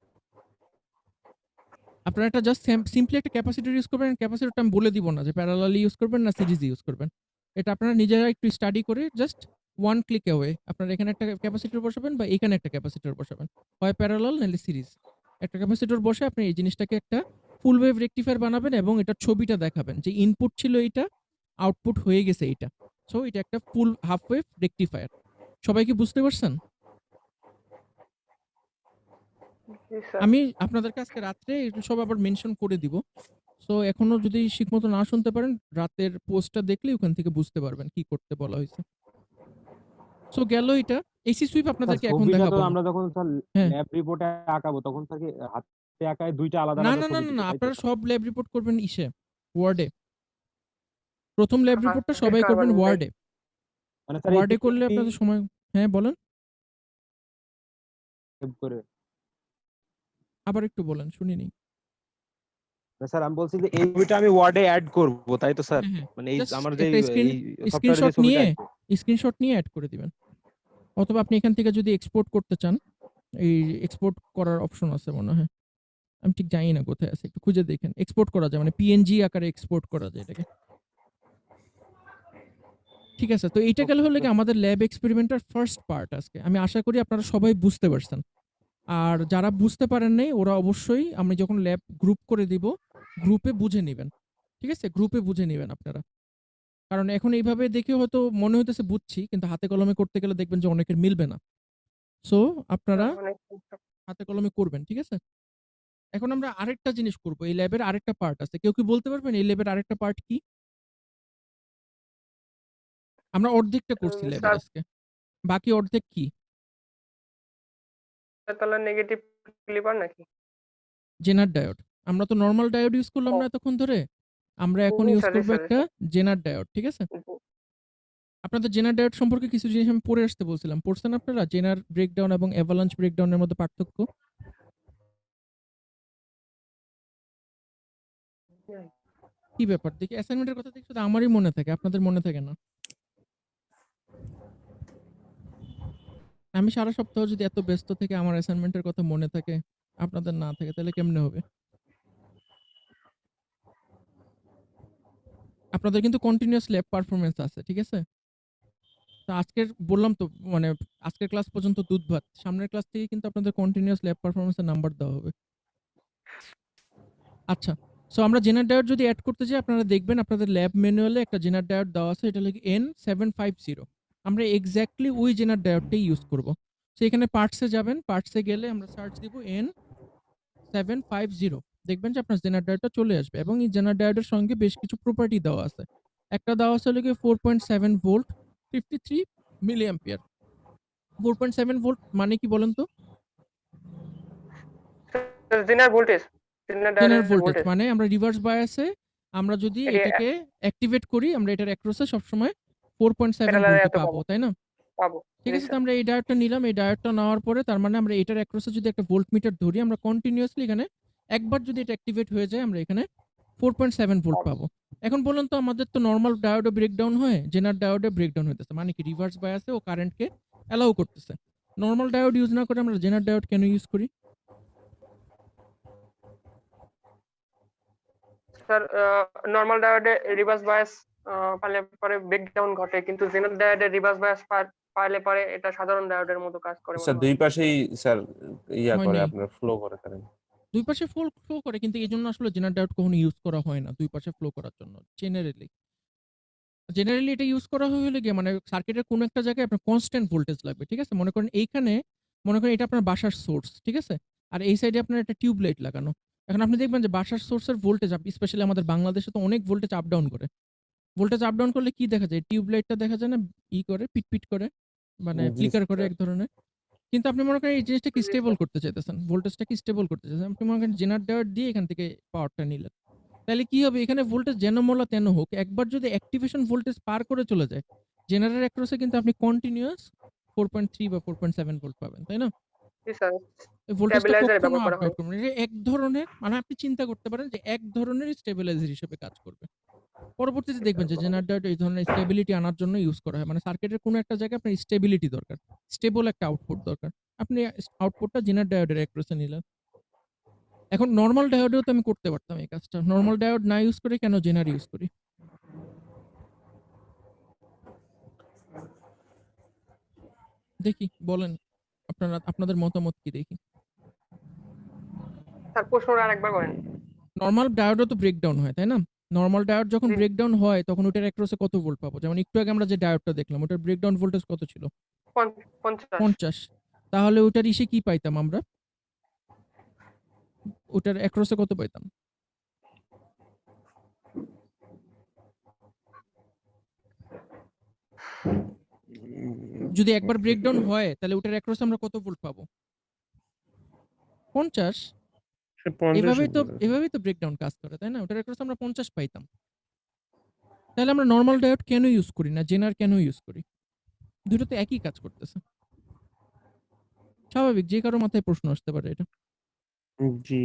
Speaker 1: আপনারা একটা জাস্ট সিম্পলি একটা ক্যাপাসিটর ইউজ করবেন। ক্যাপাসিটরটা আমি বলে দিব না যে প্যারালালি ইউজ করবেন না সিরিজে ইউজ করবেন। এটা আপনারা নিজেরা একটু স্টাডি করে জাস্ট ওয়ান ক্লিক অ্যাওয়ে আপনারা এখানে একটা ক্যাপাসিটর বসাবেন বা এখানে একটা ক্যাপাসিটর বসাবেন। হয় প্যারালাল নাহলে সিরিজ। একটা ক্যাপাসিটর বসে আপনি এই জিনিসটাকে একটা ফুল ওয়েভ রেকটিফায়ার বানাবেন এবং এটার ছবিটা দেখাবেন যে ইনপুট ছিল এইটা, আউটপুট হয়ে গেছে এইটা। সো এটা একটা ফুল হাফ ওয়েভ রেকটিফায়ার। সবাই কি বুঝতে পারছেন?
Speaker 4: জি স্যার।
Speaker 1: আমি আপনাদেরকে আজকে রাত্রে এগুলো সব আবার মেনশন করে দিব। সো এখনো যদি ঠিকমতো না শুনতে পারেন, রাতের পোস্টটা দেখলে ওখান থেকে বুঝতে পারবেন কি করতে বলা হয়েছে। সো গেল এটা। এসি সুইপ
Speaker 3: স্যার
Speaker 1: আপনাদেরকে এখন
Speaker 3: ছবিটা তো
Speaker 1: দেখাবো না।
Speaker 3: আমরা যখন স্যার
Speaker 1: হ্যাঁ।
Speaker 3: ল্যাব রিপোর্টে আঁকাবো তখন স্যার কি হাতে আঁকায় দুইটা আলাদা
Speaker 1: না,
Speaker 3: আলাদা
Speaker 1: না, না,
Speaker 3: ছবি
Speaker 1: না,
Speaker 3: দিবে,
Speaker 1: না।
Speaker 3: তাই তো
Speaker 1: আপনারা
Speaker 3: স্যার?
Speaker 1: সব ল্যাব রিপোর্ট করবেন ইসে, ওয়ার্ডে। ১ম ল্যাব রিপোর্টটা
Speaker 4: হাতের
Speaker 1: সবাই করবেন
Speaker 4: কার্বন ডাই
Speaker 1: ওয়ার্ডে।
Speaker 3: মানে স্যার
Speaker 1: ওয়ার্ডে করলে আপনাদের সময়, হ্যাঁ বলেন।
Speaker 3: সেভ করে।
Speaker 1: আবার একটু বলেন, শুনিনি।
Speaker 3: না স্যার আমি বলছি যে এই ছবিটা আমি ওয়ার্ডে অ্যাড করব, তাই তো স্যার?
Speaker 1: হ্যাঁ, হ্যাঁ।
Speaker 3: মানে এই
Speaker 1: জাস্ট
Speaker 3: আমার যে
Speaker 1: একটা
Speaker 3: এই সফটওয়্যারে যে
Speaker 1: স্ক্রিনশট
Speaker 3: ছবিটা
Speaker 1: নিয়ে
Speaker 3: আসবে।
Speaker 1: স্ক্রিনশট নিয়ে এড করে দিবেন। অথবা আপনি এখান থেকে যদি এক্সপোর্ট করতে চান, এই এক্সপোর্ট করার অপশন আছে মনে হয়। আমি ঠিক জানি না কোথায় আছে, একটু খুঁজে দেখেন। এক্সপোর্ট করা যায় মানে পিএনজি আকারে এক্সপোর্ট করা যায় এটাকে। ঠিক আছে, তো এইটা গেল হলো কি আমাদের ল্যাব এক্সপেরিমেন্টের ফার্স্ট পার্ট আজকে। আমি আশা করি আপনারা সবাই বুঝতে পারছেন। আর যারা বুঝতে পারেন নাই ওরা অবশ্যই আমি যখন ল্যাব গ্রুপ করে দিব, গ্রুপে বুঝে নেবেন। ঠিক আছে, গ্রুপে বুঝে নেবেন আপনারা। কারণ এখন এইভাবে দেখে হয়তো মনে হইতেছে বুঝছি, কিন্তু হাতে কলমে করতে গেলে দেখবেন যে অনেকের মিলবে না। সো আপনারা
Speaker 4: অনেক
Speaker 1: হাতে কলমে করবেন, ঠিক আছে? এখন আমরা আরেকটা জিনিস করব। এই ল্যাবের আরেকটা পার্ট আছে। কেউ কি বলতে পারবেন এই ল্যাবের আরেকটা পার্ট কি? আমরা অর্ধেকটা করছি ল্যাবের
Speaker 4: স্যার
Speaker 1: আজকে। বাকি অর্ধেক কি?
Speaker 4: তাহলে নেগেটিভ ক্লিপার নাকি?
Speaker 1: জেনার ডায়োড। আমরা তো নরমাল ডায়োড ইউজ করলাম
Speaker 4: ও,
Speaker 1: না এতক্ষণ ধরে। আমরা এখন
Speaker 4: জি
Speaker 1: ইউজ
Speaker 4: স্যার, জি
Speaker 1: করব
Speaker 4: স্যার, জি
Speaker 1: একটা
Speaker 4: স্যার।
Speaker 1: জেনার ডায়োড, ঠিক আছে?
Speaker 4: জি।
Speaker 1: আপনাদের জেনার ডায়োড সম্পর্কে কিছু জিনিস আমি পড়ে আসতে বলছিলাম। পড়ছেন আপনারা? জেনার ব্রেকডাউন এবং অ্যাভালাঞ্চ ব্রেকডাউনের মধ্যে পার্থক্য? কি ব্যাপার? দেখি অ্যাসাইনমেন্টের কথা দেখি শুধু আমারই মনে থাকে, আপনাদের মনে থাকে না। আমি সারা সপ্তাহ যদি এত ব্যস্ত থেকে আমার অ্যাসাইনমেন্টের কথা মনে থাকে, আপনাদের না থাকে, তাহলে কেমনে হবে? আপনাদের কিন্তু কন্টিনিউয়াস ল্যাব পারফরম্যান্স আছে, ঠিক আছে? তো আজকের বললাম তো, মানে আজকের ক্লাস পর্যন্ত দুধ ভাত। সামনের ক্লাস থেকে কিন্তু আপনাদের কন্টিনিউয়াস ল্যাব পারফরম্যান্সের নাম্বার দেওয়া হবে। আচ্ছা। সো আমরা জেনার ডায়োড যদি এড করতে যাই, আপনারা দেখবেন আপনাদের ল্যাব ম্যানুয়ালে একটা জেনার ডায়োড দেওয়া আছে। এটা হলো N750। আমরা এক্স্যাক্টলি ওই জেনার ডায়োডটাই ইউজ করব। সো এখানে পার্টসে যাবেন। পার্টসে গেলে আমরা সার্চ দিব N750। দেখবেন যে আপনার জেনার ডায়োডটা চলে আসবে এবং এই জেনার ডায়োডের সঙ্গে বেশ কিছু প্রপার্টি দেওয়া আছে। একটা দেওয়া আছে হলো গিয়ে 4.7 ভোল্ট, 53 মিলি অ্যাম্পিয়ার। 4.7 ভোল্ট মানে কি বলেন তো?
Speaker 4: জেনার ভোল্টেজ, জেনার
Speaker 1: জেনার
Speaker 4: ডায়োডের
Speaker 1: ভোল্টেজ
Speaker 4: ভোল্টেজ।
Speaker 1: মানে আমরা রিভার্স বায়াসে আমরা যদি
Speaker 4: এটি
Speaker 1: এটাকে অ্যাক্টিভেট করি, আমরা এটার অ্যাক্রসে সবসময় 4.7
Speaker 4: প্যারালালে
Speaker 1: ভোল্টই
Speaker 4: এত
Speaker 1: পাবো,
Speaker 4: পাবো।
Speaker 1: তাই না?
Speaker 4: পাবো।
Speaker 1: ঠিক
Speaker 4: জি
Speaker 1: আছে, তো
Speaker 4: স্যার।
Speaker 1: আমরা এই ডায়োডটা নিলাম। এই ডায়োডটা নেওয়ার পরে তার মানে আমরা এটার অ্যাক্রসে যদি একটা ভোল্টমিটার ধরি, আমরা কন্টিনিউয়াসলি এখানে একবার যদি এটা অ্যাক্টিভেট হয়ে যায়, আমরা এখানে 4.7 ভোল্ট
Speaker 4: পাবো।
Speaker 1: পাবো। এখন বলুন তো, আমাদের তো নরমাল ডায়োডে ব্রেকডাউন হয়, জেনার ডায়োডে ব্রেকডাউন হইতেছে। মানে কি রিভার্স বায়াসে ও কারেন্টকে অ্যালাউ করতেছে। নরমাল ডায়োড ইউজ না করে আমরা জেনার ডায়োড কেন ইউজ করি?
Speaker 4: স্যার নরমাল ডায়োডে রিভার্স বায়াস পাইলে পরে ব্রেকডাউন ঘটে, কিন্তু জেনার ডায়োডে রিভার্স বায়াস পাইলে পরে এটা সাধারণ ডায়োডের মতো কাজ করে মনে
Speaker 2: স্যার
Speaker 4: হয়।
Speaker 2: দুই পাশেই স্যার ইয়া
Speaker 1: হয়
Speaker 2: করে
Speaker 1: নাই।
Speaker 2: আপনার ফ্লো করে কারেন্ট।
Speaker 1: দুই পাশে ফ্লো করে, কিন্তু এই জন্য আসলে জেনার ডায়োড কখনো ইউজ করা হয় না দুই পাশে ফ্লো করার জন্য। জেনারেলি এটা ইউজ করা হয় হলে গিয়ে মানে সার্কিটের কোনো একটা জায়গায় আপনার কনস্ট্যান্ট ভোল্টেজ লাগবে, ঠিক আছে? মনে করেন এইখানে মনে করেন এটা আপনার বাসার সোর্স, ঠিক আছে? আর এই সাইডে আপনার একটা টিউব লাইট লাগানো। এখন আপনি দেখবেন যে বাসার সোর্সের ভোল্টেজ স্পেশালি আমাদের বাংলাদেশে তো অনেক ভোল্টেজ আপ ডাউন করে। ভোল্টেজ আপ ডাউন করলে কি দেখা যায়? টিউব লাইটটা দেখা যায় না করে পিট করে মানে
Speaker 2: জি
Speaker 1: ফ্লিকার করে
Speaker 2: স্যার।
Speaker 1: এক ধরনের। কিন্তু আপনি মনে করেন এই জিনিসটাকে
Speaker 4: জি
Speaker 1: স্টেবল
Speaker 4: স্যার।
Speaker 1: করতে চাইতেছেন। ভোল্টেজটাকে স্টেবল করতে চাইতেছেন। আপনি মনে করেন জেনার ডায়োড দিয়ে এখান থেকে পাওয়ারটা নিলেন। তাইলে কি হবে? এখানে ভোল্টেজ যেন মোলা তেন হোক। একবার যদি অ্যাক্টিভেশন ভোল্টেজ পার করে চলে যায়, জেনারের অ্যাক্রসে কিন্তু আপনি কন্টিনিউয়াস 4.3 বা 4.7 ভোল্ট পাবেন। তাই না?
Speaker 4: জি স্যার।
Speaker 1: এই ভোল্টেজটা
Speaker 4: স্টেবিলাইজার
Speaker 1: কখনো
Speaker 4: ব্যবহার
Speaker 1: আপ
Speaker 4: করা
Speaker 1: ডাউন
Speaker 4: হয়।
Speaker 1: করবে না। এটা এক ধরনের মানে আপনি চিন্তা করতে পারেন যে এক ধরনের স্টেবিলাইজার হিসেবে কাজ করবে। পরবর্তীতে দেখবেন যে জেনার ডায়োড এই ধরনের স্টেবিলিটি আনার জন্য ইউজ করা হয়। মানে সার্কিটের কোনো একটা জায়গায় আপনার স্টেবিলিটি দরকার। স্টেবল একটা আউটপুট দরকার। আপনি আউটপুটটা জেনার ডায়োডের অ্যাক্রসে নিলেন। এখন নরমাল ডায়োডেও তো আমি করতে পারতাম এই কাজটা। নরমাল ডায়োড না ইউজ করে কেন জেনার ইউজ করি? দেখি বলেন আপনাদের মতামত কি দেখি।
Speaker 4: স্যার প্রশ্নটা আরেকবার করেন।
Speaker 1: নরমাল ডায়োডও তো ব্রেকডাউন হয়, তাই না? নরমাল ডায়োড যখন
Speaker 4: জি।
Speaker 1: ব্রেকডাউন হয় তখন ওটার অ্যাক্রসে কত ভোল্ট পাবো? যেমন একটু আগে আমরা যে ডায়োডটা দেখলাম ওটার ব্রেকডাউন ভোল্টেজ কত ছিল?
Speaker 4: 50।
Speaker 1: 50। তাহলে ওটার ইসে কি পাইতাম আমরা? ওটার অ্যাক্রসে কত পাইতাম? যদি একবার ব্রেকডাউন হয় তাহলে ওটার অ্যাক্রসে আমরা কত ভোল্ট পাবো? 50।
Speaker 2: সে 50
Speaker 1: এভাবেই তো ব্রেকডাউন কাজ করে, তাই না? ওটার অ্যাক্রসে আমরা 50 পাইতাম। তাহলে আমরা নরমাল ডায়োড কেন ইউজ করি না? জেনার কেন ইউজ করি? দুটো তো একই কাজ করতেছে। স্বাভাবিক যে কারো মাথায় প্রশ্ন আসতে পারে এটা।
Speaker 2: জি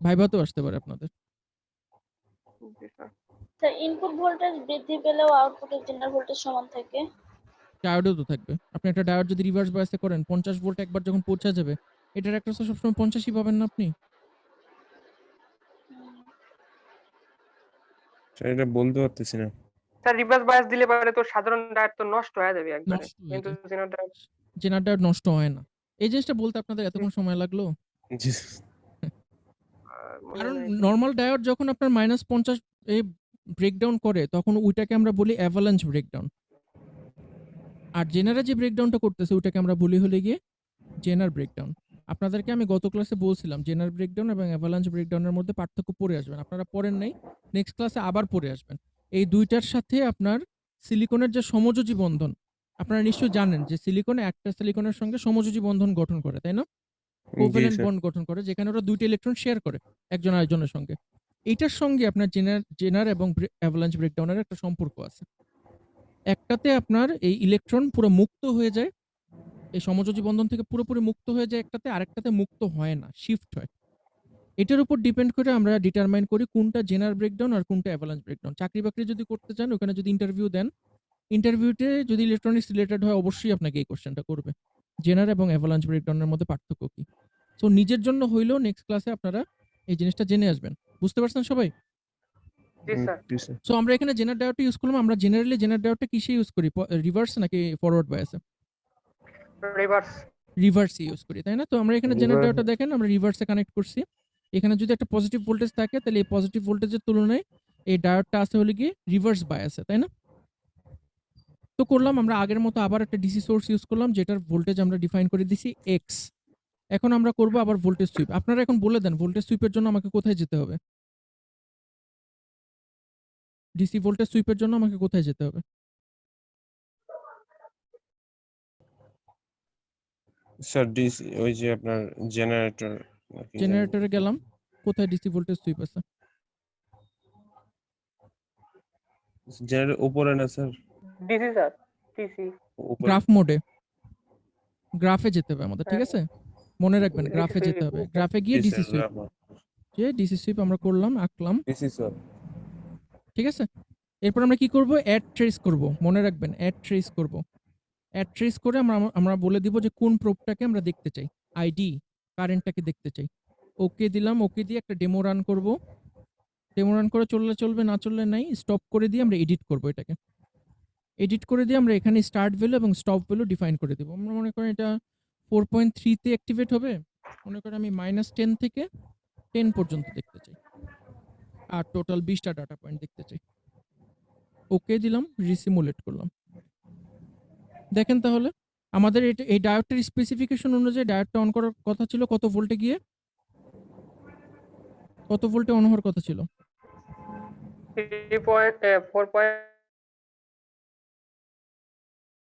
Speaker 1: ভাইভাতেও আসতে পারে আপনাদের।
Speaker 4: জি স্যার।
Speaker 7: স্যার ইনপুট ভোল্টেজ বৃদ্ধি পেলেও আউটপুটের জেনারেল ভোল্টেজ সমান থাকে।
Speaker 1: ডায়োডও তো থাকবে। আপনি একটা ডায়োড যদি রিভার্স বায়াসে করেন 50 ভোল্ট একবার যখন পৌঁছে যাবে, এটার অ্যাক্রসে সবসময় 50ই পাবেন না আপনি?
Speaker 2: স্যার, এটা বলতে পারতেছি না।
Speaker 4: স্যার রিভার্স বায়াস দিলে পরে তো সাধারণ ডায়োড তো নষ্ট হয়ে যাবে একবারে।
Speaker 1: নষ্ট হয়ে
Speaker 4: কিন্তু
Speaker 1: যায়।
Speaker 4: জেনারেল ডায়োড
Speaker 1: জেনার ডায়োড নষ্ট হয় না। এই জিনিসটা বলতে আপনাদের এতক্ষণ সময় লাগলো?
Speaker 2: জি
Speaker 4: মনে
Speaker 1: কারণ
Speaker 4: নাই।
Speaker 1: নরমাল ডায়োড যখন আপনার -50 এ ব্রেকডাউন করে তখন ওইটাকে আমরা বলি অ্যাভালাঞ্চ ব্রেকডাউন। আর জেনারে যে ব্রেকডাউনটা করতেছে ওইটাকে আমরা বলি হলো গিয়ে জেনার ব্রেকডাউন। আপনাদেরকে আমি গত ক্লাসে বলছিলাম জেনার ব্রেকডাউন এবং অ্যাভালাঞ্চ ব্রেকডাউনের মধ্যে পার্থক্য পড়ে আসবেন। আপনারা পড়েন নাই, নেক্সট ক্লাসে আবার পড়ে আসবেন। এই দুইটার সাথে আপনার সিলিকনের যে সমযোজী বন্ধন, আপনারা নিশ্চয়ই জানেন যে সিলিকন একটা সিলিকনের সঙ্গে সমযোজী বন্ধন গঠন করে, তাই না? Covalent
Speaker 2: sir.
Speaker 1: বন্ড গঠন করে যেখানে ওরা দুইটা ইলেকট্রন শেয়ার করে একজন আরেকজনের সঙ্গে। এইটার সঙ্গে আপনার জেনার এবং অ্যাভালাঞ্চ ব্রেকডাউনের একটা সম্পর্ক আছে। একটাতে আপনার এই ইলেকট্রন পুরো মুক্ত হয়ে যায়, এই সমযোজী বন্ধন থেকে পুরোপুরি মুক্ত হয়ে যায় একটাতে, আরেকটাতে মুক্ত হয় না, শিফট হয়। এটার উপর ডিপেন্ড করে আমরা ডিটারমাইন করি কোনটা জেনার ব্রেকডাউন আর কোনটা অ্যাভালাঞ্চ ব্রেকডাউন। চাকরি বাকরি যদি করতে চান ওখানে যদি ইন্টারভিউ দেন, ইন্টারভিউতে যদি ইলেকট্রনিক্স রিলেটেড হয় অবশ্যই আপনাকে এই কোশ্চেনটা করবে। জেনার এবং অ্যাভালাঞ্চ ব্রেকডাউনের মধ্যে পার্থক্য কি? সো নিজের জন্য হইলেও নেক্সট ক্লাসে আপনারা এই জিনিসটা জেনে আসবেন। বুঝতে পারছেন সবাই?
Speaker 4: জি স্যার।
Speaker 2: জি স্যার।
Speaker 1: সো আমরা এখানে জেনার ডায়োডটা ইউজ করলাম। আমরা জেনারেলি জেনার ডায়োডটা কিসে ইউজ করি? রিভার্স নাকি ফরওয়ার্ড বায়াসে?
Speaker 4: রিভার্স।
Speaker 1: রিভার্সে ইউজ করি, তাই না? তো আমরা এখানে জেনার ডায়োডটা দেখেন আমরা রিভার্সে কানেক্ট করছি। এখানে যদি একটা পজিটিভ ভোল্টেজ থাকে তাহলে এই পজিটিভ ভোল্টেজের তুলনায় এই ডায়োডটা আছে হলো গিয়ে রিভার্স বায়াসে, তাই না? তো করলাম আমরা আগের মতো আবার একটা ডিসি সোর্স ইউজ করলাম যেটার ভোল্টেজ আমরা ডিফাইন করে দিছি এক্স। এখন আমরা করব আবার ভোল্টেজ সুইপ। আপনারা এখন বলে দেন ভোল্টেজ সুইপের জন্য আমাকে কোথায় যেতে হবে? ডিসি ভোল্টেজ সুইপের জন্য আমাকে কোথায় যেতে হবে?
Speaker 2: স্যার ডিসি ওই যে আপনার জেনারেটর
Speaker 1: জেনারেটরে গেলাম। কোথায় ডিসি ভোল্টেজ সুইপ আছে?
Speaker 2: জেনারেটর উপরে না স্যার?
Speaker 4: DC sir. ডিসি।
Speaker 2: উপরে।
Speaker 1: গ্রাফ মোডে। গ্রাফে যেতে হবে আমাদের, ঠিক
Speaker 4: হ্যাঁ।
Speaker 1: আছে? মনে রাখবেন গ্রাফে যেতে হবে। গ্রাফে গিয়ে
Speaker 2: জি
Speaker 1: ডিসি
Speaker 2: স্যার,
Speaker 1: সুইপ। যে ডিসি সুইপ আমরা করলাম, আঁকলাম,
Speaker 2: ডিসি স্যার।
Speaker 1: ঠিক আছে? এরপর আমরা কি করব? অ্যাড ট্রেস করব। মনে রাখবেন অ্যাড ট্রেস করব। অ্যাড ট্রেস করে আমরা বলে দিব যে কোন প্রোবটাকে আমরা দেখতে চাই। আইডি কারেন্টটাকে দেখতে চাই। ওকে দিলাম, ওকে দিয়ে একটা ডেমো রান করব। ডেমো রান করে চললে চলবে, না চললে নাই। স্টপ করে দিয়ে আমরা এডিট করব এটাকে। এডিট করে দিয়ে আমরা এখানে স্টার্ট ভ্যালু এবং স্টপ ভ্যালু ডিফাইন করে দেব। আমরা মনে করেন এটা 4.3 তে অ্যাক্টিভেট হবে। মনে করেন আমি -10 থেকে 10 পর্যন্ত দেখতে চাই। আর টোটাল 20টা ডাটা পয়েন্ট দেখতে চাই। ওকে দিলাম, রিসিমুলেট করলাম। দেখেন তাহলে আমাদের এই ডায়োডটার স্পেসিফিকেশন অনুযায়ী ডায়োডটা অন করার কথা ছিল কত ভোল্টে গিয়ে, কত ভোল্টে অন হওয়ার কথা ছিল?
Speaker 4: 4.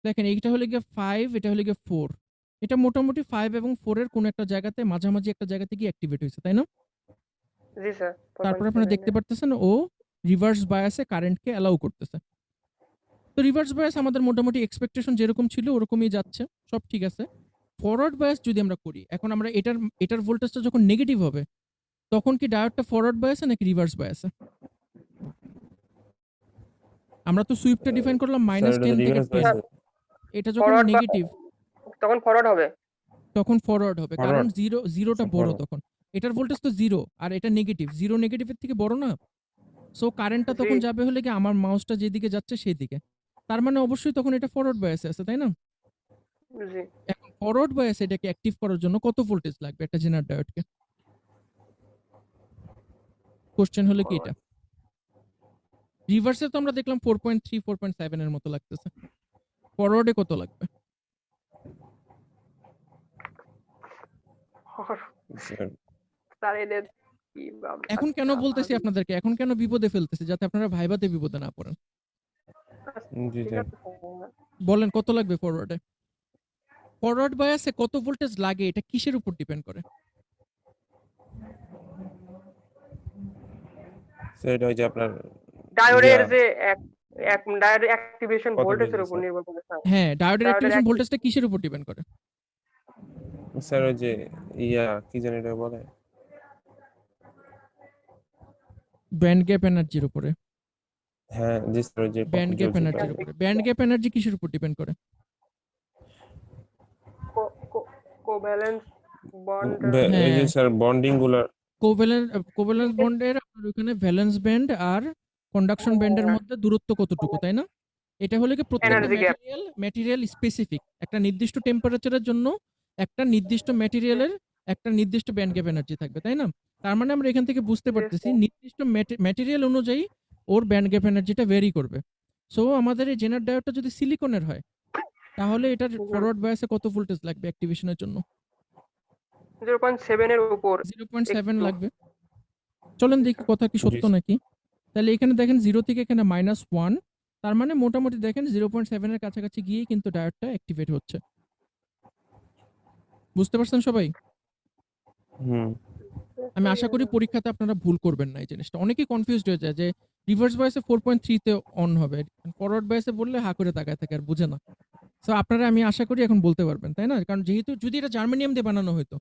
Speaker 1: দেখেন এইটা হলে গিয়ে 5, এটা হলে গিয়ে 4। এটা মোটামুটি 5 এবং 4 এর কোন একটা জায়গাতে মাঝামাঝি একটা জায়গাতে গিয়ে অ্যাক্টিভেট হয়েছে, তাই না?
Speaker 4: জি স্যার।
Speaker 1: তারপর আপনারা দেখতে পারতেছেন ও রিভার্স বায়াসে কারেন্টকে অ্যালাউ করতেছে। তো রিভার্স বায়াস আমাদের মোটামুটি এক্সপেকটেশন যেরকম ছিল ওরকমই যাচ্ছে, সব ঠিক আছে। ফরওয়ার্ড বায়াস যদি আমরা করি, এখন আমরা এটার ভোল্টেজটা যখন নেগেটিভ হবে তখন কি ডায়োডটা ফরওয়ার্ড বায়াসে নাকি রিভার্স বায়াসে? আমরা তো সুইপটা ডিফাইন করলাম
Speaker 2: স্যার
Speaker 1: -10 থেকে
Speaker 2: রিভার্স
Speaker 1: 10।
Speaker 2: বায়াস।
Speaker 1: এটা যখন
Speaker 4: Forward বা-
Speaker 1: নেগেটিভ
Speaker 4: তখন ফরওয়ার্ড হবে।
Speaker 1: তখন ফরওয়ার্ড হবে, কারণ
Speaker 2: Forward।
Speaker 1: জিরোটা বড়
Speaker 2: Forward।
Speaker 1: তখন। এটার ভোল্টেজ তো 0 আর এটা নেগেটিভ, 0 নেগেটিভের থেকে বড় না? সো কারেন্টটা তখন
Speaker 4: জি।
Speaker 1: যাবে হলে কি আমার মাউসটা যেদিকে যাচ্ছে সেই দিকে। তার মানে অবশ্যই তখন এটা ফরওয়ার্ড বায়াসে আছে, তাই না?
Speaker 4: জি।
Speaker 1: এখন ফরওয়ার্ড বায়াস এটাকে অ্যাক্টিভ করার জন্য কত ভোল্টেজ লাগবে একটা জেনার ডায়োডকে? কোশ্চেন হলো কি এটা। রিভার্সে তো আমরা দেখলাম 4.3 4.7 এর মতো লাগতেছে। ফরওয়ার্ডে কত লাগবে?
Speaker 2: স্যার
Speaker 4: স্যার এটা কি ভাবে?
Speaker 1: এখন কেন বলতেছি আপনাদেরকে, এখন কেন বিপদে ফেলতেছি, যাতে আপনারা ভাইভাতে বিপদে না পড়েন।
Speaker 2: জি
Speaker 4: ঠিক
Speaker 2: স্যার।
Speaker 4: আছে স্যার।
Speaker 1: বলেন কত লাগবে ফরওয়ার্ডে? ফরওয়ার্ড বায়াসে কত ভোল্টেজ লাগে এটা কিসের উপর ডিপেন্ড করে?
Speaker 2: স্যার এটা ওই যে আপনার
Speaker 4: ডায়োডের
Speaker 2: ইয়া,
Speaker 4: যে এক ডায়োড অ্যাক্টিভেশন
Speaker 2: কত
Speaker 4: ভোল্টেজের
Speaker 2: ডিগ্রি
Speaker 4: উপর
Speaker 2: স্যার?
Speaker 4: নির্ভর করে স্যার।
Speaker 1: হ্যাঁ, ডায়োডের
Speaker 4: ডায়োডের
Speaker 1: অ্যাক্টিভেশন
Speaker 4: acti-
Speaker 1: ভোল্টেজটা কিসের উপর ডিপেন্ড করে?
Speaker 2: স্যার ওই যে ইয়া কি জানি এটা বলে,
Speaker 1: ব্যান্ড গ্যাপ এনার্জির উপরে।
Speaker 2: হ্যাঁ জি স্যার ওই যে
Speaker 1: ব্যান্ড
Speaker 2: কত
Speaker 1: গ্যাপ
Speaker 2: জ্বলছে
Speaker 1: এনার্জির
Speaker 2: তার।
Speaker 1: উপরে। ব্যান্ড গ্যাপ এনার্জি কিসের উপর ডিপেন্ড করে?
Speaker 4: কোভ্যালেন্স বন্ড
Speaker 2: ওই যে
Speaker 1: হ্যাঁ।
Speaker 2: স্যার বন্ডিং গুলা।
Speaker 1: কোভ্যালেন্স বন্ডের আপনার ওখানে ভ্যালেন্স ব্যান্ড আর কন্ডাকশন ব্যান্ডের মধ্যে দূরত্ব কতটুকু, তাই না? এটা হলে কি প্রত্যেকটা
Speaker 4: Energy gap।
Speaker 1: ম্যাটেরিয়াল স্পেসিফিক একটা নির্দিষ্ট টেম্পারেচারের জন্য একটা নির্দিষ্ট ম্যাটেরিয়ালের একটা নির্দিষ্ট ব্যান্ড গ্যাপ এনার্জি থাকবে, তাই না? তার মানে আমরা এখান থেকে বুঝতে
Speaker 4: Yes,
Speaker 1: পারতেছি
Speaker 4: sir.
Speaker 1: নির্দিষ্ট ম্যাটেরিয়াল অনুযায়ী ওর ব্যান্ড গ্যাপ এনার্জিটা ভ্যারি করবে। সো আমাদের এই জেনার ডায়োডটা যদি সিলিকনের হয় তাহলে এটার ফরওয়ার্ড বায়াসে কত ভোল্টেজ লাগবে অ্যাক্টিভেশনের জন্য?
Speaker 4: 0.7 এর উপর
Speaker 1: 0.7
Speaker 4: একটু।
Speaker 1: লাগবে। চলেন দেখি কথা কি সত্য
Speaker 2: জি।
Speaker 1: নাকি। তাহলে এখানে দেখেন 0 থেকে এখানে -1, তার মানে মোটামুটি দেখেন 0.7 এর কাছাকাছি গিয়েই কিন্তু ডায়োডটা অ্যাক্টিভেট হচ্ছে। বুঝতে পারছেন সবাই?
Speaker 2: হুম
Speaker 1: আমি আশা করি পরীক্ষাতে আপনারা ভুল করবেন না এই জিনিসটা। অনেকেই কনফিউজড হয়ে যায় যে রিভার্স বায়াসে 4.3 তে অন হবে। ফরওয়ার্ড বায়াসে বললে হা করে তাকায় থাকে আর বুঝে না। সো আপনারা আমি আশা করি এখন বলতে পারবেন, তাই না? কারণ যেহেতু যদি এটা জার্মানিয়াম দিয়ে বানানো হইতো,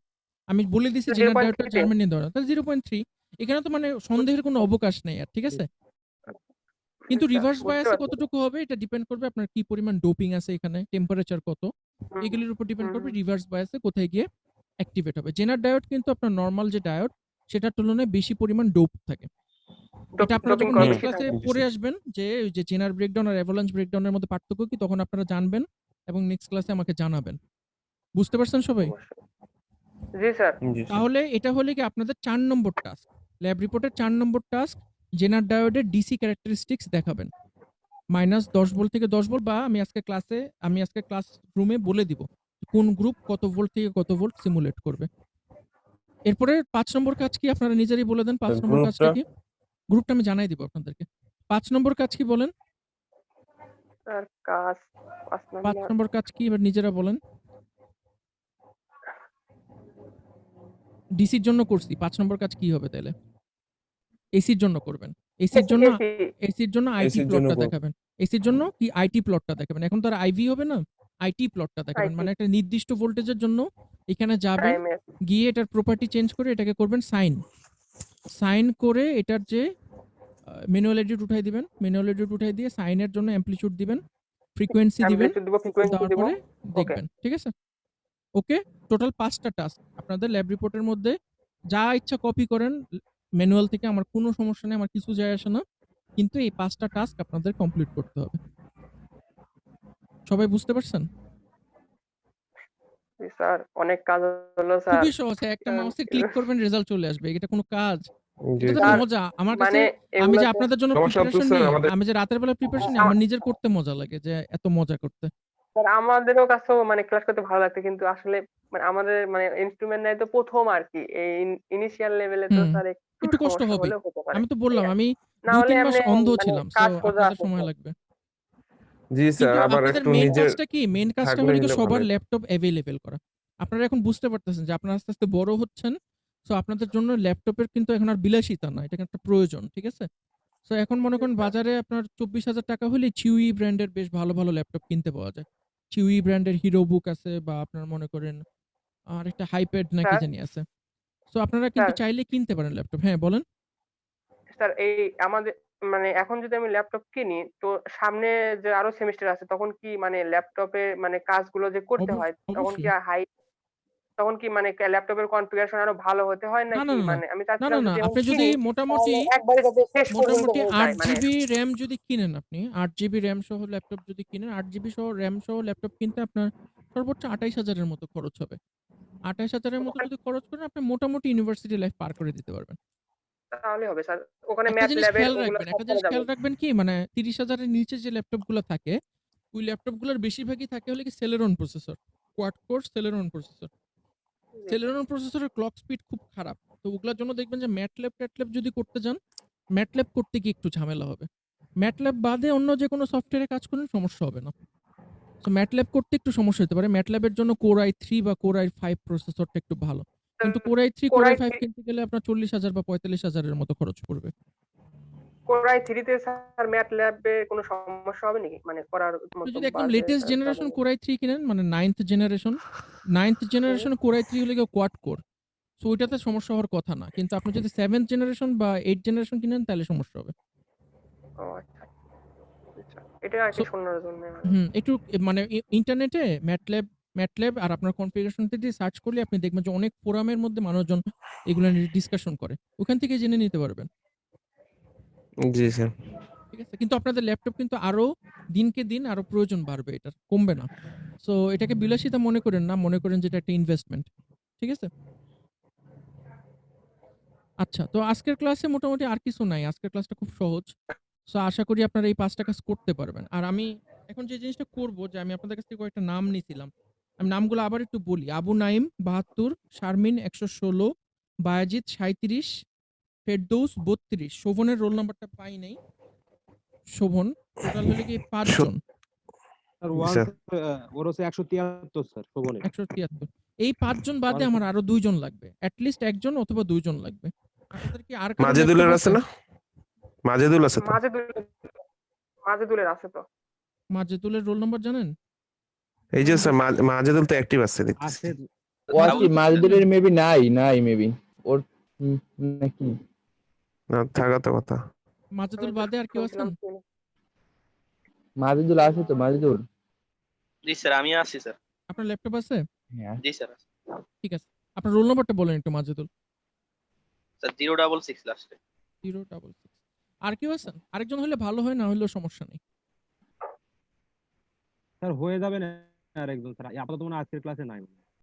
Speaker 1: আমি বলে দিছি
Speaker 4: তো
Speaker 1: জেনার
Speaker 4: 0.3
Speaker 1: ডায়োডটা
Speaker 4: তে?
Speaker 1: জার্মানিয়াম দিয়ে বানানো, তাহলে 0.3 এখানে তো মানে সন্দেহের কোনো অবকাশ নেই আর, ঠিক আছে? কিন্তু
Speaker 4: আচ্ছা,
Speaker 1: রিভার্স
Speaker 4: বুঝতে
Speaker 1: বায়াসে
Speaker 4: পারছি।
Speaker 1: কতটুকু হবে এটা ডিপেন্ড করবে আপনার কি পরিমাণ ডোপিং আছে এখানে, টেম্পারেচার কত,
Speaker 4: হুম,
Speaker 1: এগুলির উপর ডিপেন্ড করবে
Speaker 4: হুম।
Speaker 1: রিভার্স বায়াসে কোথায় গিয়ে অ্যাক্টিভেট হবে। জেনার ডায়োড কিন্তু আপনার নরমাল যে ডায়োড সেটার তুলনায় বেশি পরিমাণ ডোপ থাকে। এটা আপনারা
Speaker 4: ডোপিং
Speaker 1: যখন
Speaker 4: কম
Speaker 1: নেক্সট
Speaker 4: বেশি
Speaker 1: ক্লাসে
Speaker 4: থাকে।
Speaker 1: পড়ে আসবেন যে ওই যে জেনার ব্রেকডাউন আর অ্যাভালাঞ্চ ব্রেকডাউনের মধ্যে পার্থক্য কি তখন আপনারা জানবেন এবং নেক্সট ক্লাসে আমাকে জানাবেন। বুঝতে পারছেন সবাই?
Speaker 4: অবশ্যই। জি স্যার।
Speaker 2: জি স্যার।
Speaker 1: তাহলে এটা হলে কি আপনাদের 4 নম্বর টাস্ক। ল্যাব রিপোর্টের 4 নম্বর টাস্ক জেনার ডায়োডের ডিসি ক্যারেক্টারিস্টিক্স দেখাবেন। -10 ভোল্ট থেকে 10 ভোল্ট, বা আমি আজকে ক্লাস রুমে বলে দিব কোন গ্রুপ কত ভোল্ট থেকে কত ভোল্ট সিমুলেট করবে। এরপরে 5 নম্বর কাজ কি আপনারা নিজেরই বলে দেন 5 নম্বর কাজটা
Speaker 2: গ্রুপটা
Speaker 1: কি? গ্রুপটা আমি জানাই দিব আপনাদেরকে। 5 নম্বর কাজ কি বলেন?
Speaker 4: স্যার কাজ 5
Speaker 1: 5
Speaker 4: নাম্বার
Speaker 1: নম্বর কাজ কি এবার নিজেরা বলেন। ডিসির জন্য করছি। 5 নম্বর কাজ কি হবে তাইলে? এসির জন্য করবেন। এসির জন্য আইটি
Speaker 2: এসির জন্য
Speaker 1: প্লটটা
Speaker 2: করব।
Speaker 1: দেখাবেন। এসির জন্য কি আইটি প্লটটা দেখাবেন। এখন তো আর আইভি হবে না। আইটি প্লটটা দেখাবেন।
Speaker 4: IT
Speaker 1: মানে একটা নির্দিষ্ট ভোল্টেজের জন্য এখানে যাবেন,
Speaker 4: টাইমের
Speaker 1: গিয়ে এটার প্রপার্টি চেঞ্জ করে এটাকে করবেন সাইন। সাইন করে এটার যে ম্যানুয়াল এডিট উঠাই দিবেন। ম্যানুয়াল এডিট উঠাই দিয়ে সাইনের জন্য অ্যামপ্লিটিউড দিবেন, ফ্রিকোয়েন্সি দিবেন,
Speaker 4: অ্যামপ্লিটিউড দিব, ফ্রিকোয়েন্সি দিব।
Speaker 1: তারপরে
Speaker 4: ওকে।
Speaker 1: দেখবেন। ঠিক আছে? ওকে? টোটাল 5 টা টাস্ক। আপনাদের ল্যাব রিপোর্টের মধ্যে যা ইচ্ছা কপি করেন ম্যানুয়াল থেকে, আমার কোনো সমস্যা নেই, আমার কিছু যায় আসে না। কিন্তু এই 5 টা টাস্ক আপনাদের কমপ্লিট করতে হবে। সবাই বুঝতে পারছেন?
Speaker 4: জি স্যার, অনেক কাজ হলো স্যার।
Speaker 1: খুবই সহজ। একটা মাউসে ক্লিক করবেন, রেজাল্ট চলে আসবে। এটা কোনো কাজ?
Speaker 2: জি
Speaker 1: এটা তো
Speaker 4: স্যার,
Speaker 1: মজা। আমার কাছে
Speaker 4: মানে
Speaker 1: আমি
Speaker 4: এগুলো
Speaker 1: যে
Speaker 4: তো
Speaker 1: আপনাদের জন্য
Speaker 2: সমস্যা তো
Speaker 1: প্রিপারেশন
Speaker 2: স্যার
Speaker 1: নেই,
Speaker 2: আমাদের।
Speaker 1: আমি যে রাতের বেলা প্রিপারেশন নেই, আমার নিজের করতে মজা লাগে যে এত মজা করতে।
Speaker 4: স্যার আমাদেরও কাছেও মানে ক্লাস করতে ভালো লাগতো, কিন্তু আসলে মানে আমাদের মানে ইনস্ট্রুমেন্ট নাই তো প্রথম আর কি, এই ইনিশিয়াল লেভেলে তো
Speaker 1: হুম,
Speaker 4: স্যার একটু
Speaker 1: একটু কষ্ট
Speaker 4: সমস্যা
Speaker 1: হবে।
Speaker 4: হলেও হতে পারে।
Speaker 1: আমি তো
Speaker 4: এই
Speaker 1: বললাম
Speaker 4: আর
Speaker 1: আমি
Speaker 4: কি। না হলে
Speaker 1: ২-৩ মাস
Speaker 4: এমনি
Speaker 1: অন্ধ
Speaker 4: মানে
Speaker 1: ছিলাম। সো
Speaker 4: কাজ সোজা
Speaker 1: আপনাদের
Speaker 4: আছে
Speaker 1: সময়
Speaker 4: স্যার।
Speaker 1: লাগবে।
Speaker 2: জি স্যার,
Speaker 1: কিন্তু
Speaker 2: আবার
Speaker 1: আপনাদের
Speaker 2: একটু
Speaker 1: মেইন
Speaker 2: নিজের
Speaker 1: কাজটা কি? মেইন কাজটা
Speaker 2: থাকলে
Speaker 1: হলো কি
Speaker 2: হলে ভালো
Speaker 1: সবার
Speaker 2: হতো।
Speaker 1: ল্যাপটপ এভেইলেবল করা। আপনারা এখন বুঝতে পারতেছেন যে আপনারা আস্তে, আস্তে বড় হচ্ছেন। সো আপনাদের জন্য ল্যাপটপের কিন্তু এখন আর বিলাসিতা না। এটা একটা প্রয়োজন। ঠিক আছে? সো এখন মনে করেন বাজারে আপনার ৳২৪,০০০ হলে চিউই ব্র্যান্ডের বেশ ভালো, ভালো ল্যাপটপ কিনতে পাওয়া যায়। চিউই ব্র্যান্ডের হিরোবুক আছে বা আপনার মনে করেন আরেকটা হাইপ্যাড না কি
Speaker 4: স্যার,
Speaker 1: জানি আছে। সো আপনারা কিন্তু
Speaker 4: স্যার,
Speaker 1: চাইলে কিনতে পারেন ল্যাপটপ। হ্যাঁ, বলেন?
Speaker 4: স্যার এই আমাদের মানে এখন যদি আমি ল্যাপটপ কিনি তো সামনে যে আরো সেমিস্টার আছে তখন কি মানে ল্যাপটপে মানে কাজগুলো যে করতে হয় তখন কি
Speaker 1: অবশ্যই।
Speaker 4: তখন কি মানে ল্যাপটপের কনফিগারেশন আরো ভালো হতে হয়
Speaker 1: না,
Speaker 4: নাকি
Speaker 1: না, না, না।
Speaker 4: মানে আমি
Speaker 1: না, না,
Speaker 4: চাচ্ছিলাম
Speaker 1: না।
Speaker 4: যদি এখন
Speaker 1: আপনি যদি
Speaker 4: কিনি
Speaker 1: মোটামুটি
Speaker 4: তাহলে একবারে যাতে শেষ পর্যন্ত
Speaker 1: মোটামুটি
Speaker 4: হয়ে
Speaker 1: ৮
Speaker 4: যায় মানে।
Speaker 1: জিবি র‍্যাম যদি কিনেন আপনি, ৮ জিবি র‍্যাম সহ ল্যাপটপ যদি কিনেন, ৮ জিবি সহ র‍্যাম সহ ল্যাপটপ কিনতে আপনার সর্বোচ্চ ২৮,০০০ এর মতো খরচ হবে। ২৮,০০০ এর মতো
Speaker 4: ওখানে
Speaker 1: যদি খরচ করেন, আপনি মোটামুটি ইউনিভার্সিটি লাইফ পার করে দিতে পারবেন।
Speaker 4: তাহলে হবে স্যার। ওখানে
Speaker 1: একটা জিনিস
Speaker 4: MATLAB এর
Speaker 1: খেয়াল
Speaker 4: ওগুলো
Speaker 1: রাখবেন,
Speaker 4: সব
Speaker 1: একটা
Speaker 4: করা
Speaker 1: জিনিস
Speaker 4: যাবে।
Speaker 1: খেয়াল রাখবেন কি মানে ৩০,০০০ এর নিচে যে ল্যাপটপগুলো থাকে, ওই ল্যাপটপগুলোর বেশিরভাগই থাকে হলো কি Celeron processor. Quad core Celeron processor.
Speaker 4: জি স্যার।
Speaker 1: Celeron প্রসেসরের ক্লক স্পিড খুব খারাপ। তো ওগুলার জন্য দেখবেন যে MATLAB-ট্যাটল্যাব যদি করতে যান, MATLAB করতে গিয়ে একটু ঝামেলা হবে। MATLAB বাদে অন্য যেকোনো সফটওয়্যারে কাজ করলে সমস্যা হবে না। সো MATLAB করতে একটু সমস্যা হতে পারে। MATLAB এর জন্য Core i3 বা Core i5 প্রসেসরটা একটু ভালো। কিন্তু Core i3, Core
Speaker 4: core i
Speaker 1: i5 কিনতে গেলে আপনার ৪০,০০০ বা ৪৫,০০০ এর মতো খরচ পড়বে।
Speaker 4: কোরাই 3 তে স্যার MATLAB এ কোনো সমস্যা হবে নাকি? মানে করার
Speaker 1: আপনি
Speaker 4: মতো
Speaker 1: যদি একদম
Speaker 4: বাজে
Speaker 1: লেটেস্ট
Speaker 4: স্যার
Speaker 1: জেনারেশন
Speaker 4: যাবে?
Speaker 1: Core i3 কিনেন মানে 9th জেনারেশন, 9th
Speaker 4: হুম।
Speaker 1: জেনারেশন Core i3 হলো গিয়ে কোয়াড কোর। সো ওইটাতে সমস্যা হওয়ার কথা না। কিন্তু আপনি যদি 7th জেনারেশন বা 8th জেনারেশন কিনেন তাহলে সমস্যা হবে।
Speaker 4: ও আচ্ছা, আচ্ছা। এটা
Speaker 1: সো
Speaker 4: আরকি শোনার জন্য মানে।
Speaker 1: একটু মানে ইন্টারনেটে MATLAB আর আপনার কনফিগারেশনটা দিয়ে সার্চ করলে আপনি দেখবেন যে অনেক ফোরামের মধ্যে মানুষজন এগুলা নিয়ে ডিসকাশন করে। ওখান থেকে জেনে নিতে পারবেন।
Speaker 2: জি স্যার।
Speaker 1: ঠিক আছে? কিন্তু আপনাদের ল্যাপটপ কিন্তু আরো দিনকে দিন আরো প্রয়োজন বাড়বে এটার, কমবে না। সো এটাকে বিলাসিতা মনে করেন না, মনে করেন যে এটা একটা ইনভেস্টমেন্ট। ঠিক আছে? আচ্ছা, তো আজকের ক্লাসে মোটামুটি আর কিছু নাই। আজকের ক্লাসটা খুব সহজ। সো আশা করি আপনারা এই ৫ টা কাজ করতে পারবেন। আর আমি এখন যে জিনিসটা করব যে আমি আপনাদের কাছ থেকে কয়েকটা নাম নিছিলাম। আমি নামগুলো আবার একটু বলি। আবু নাইম ৭২, শারমিন ১১৬, বায়েজিদ ৩৭, ফেরদৌস ৩২। শোভনের রোল নাম্বারটা পাই নাই। শোভন টোটাল হলো কি ৫
Speaker 2: সু
Speaker 1: জন।
Speaker 3: স্যার
Speaker 2: জি
Speaker 3: ওয়ান
Speaker 2: স্যার।
Speaker 3: ওর হচ্ছে ১৭৩ স্যার শোভনের
Speaker 1: ১৭৩। এই ৫ জন বাদে
Speaker 3: ওয়ান
Speaker 1: আমার আরো ২ জন লাগবে। এট লিস্ট ১ জন অথবা ২ জন লাগবে। আপনাদের কি আর কারো ল্যাপটপ
Speaker 2: মাজেদুলের আছে
Speaker 1: আছে?
Speaker 2: না? মাজেদুল আছে তো?
Speaker 4: মাজেদুলের আছে তো।
Speaker 1: মাজেদুলের রোল নাম্বার জানেন?
Speaker 2: এই যে স্যার মাজেদুল তো অ্যাক্টিভ আছে দেখতেছি।
Speaker 3: আছে
Speaker 8: ও আর কি
Speaker 1: মাজেদুল
Speaker 8: মালদ্বীপের মেবি নাই মেবি ওর নাকি
Speaker 2: না, থাকা তো কথা।
Speaker 1: মাজেদুল
Speaker 4: আমি তো
Speaker 1: বাদে আর কেউ আছেন?
Speaker 4: শুনছিলাম তিনি।
Speaker 8: মাজিদুল আছে তো মাজিদুল
Speaker 5: জি স্যার, আমি আছি স্যার।
Speaker 1: আপনার ল্যাপটপ আছে?
Speaker 8: হ্যাঁ
Speaker 5: জি স্যার।
Speaker 1: ঠিক আছে। আপনার রোল নাম্বারটা বলেন একটু মাজেদুল।
Speaker 5: স্যার 066 লাস্টে।
Speaker 1: 066। আর কেউ আছেন? আরেকজন হলে ভালো হয়, না হলেও সমস্যা নেই।
Speaker 3: স্যার হয়ে যাবে না আর একজন স্যার আপাতত মনে হয় আজকের ক্লাসে নাই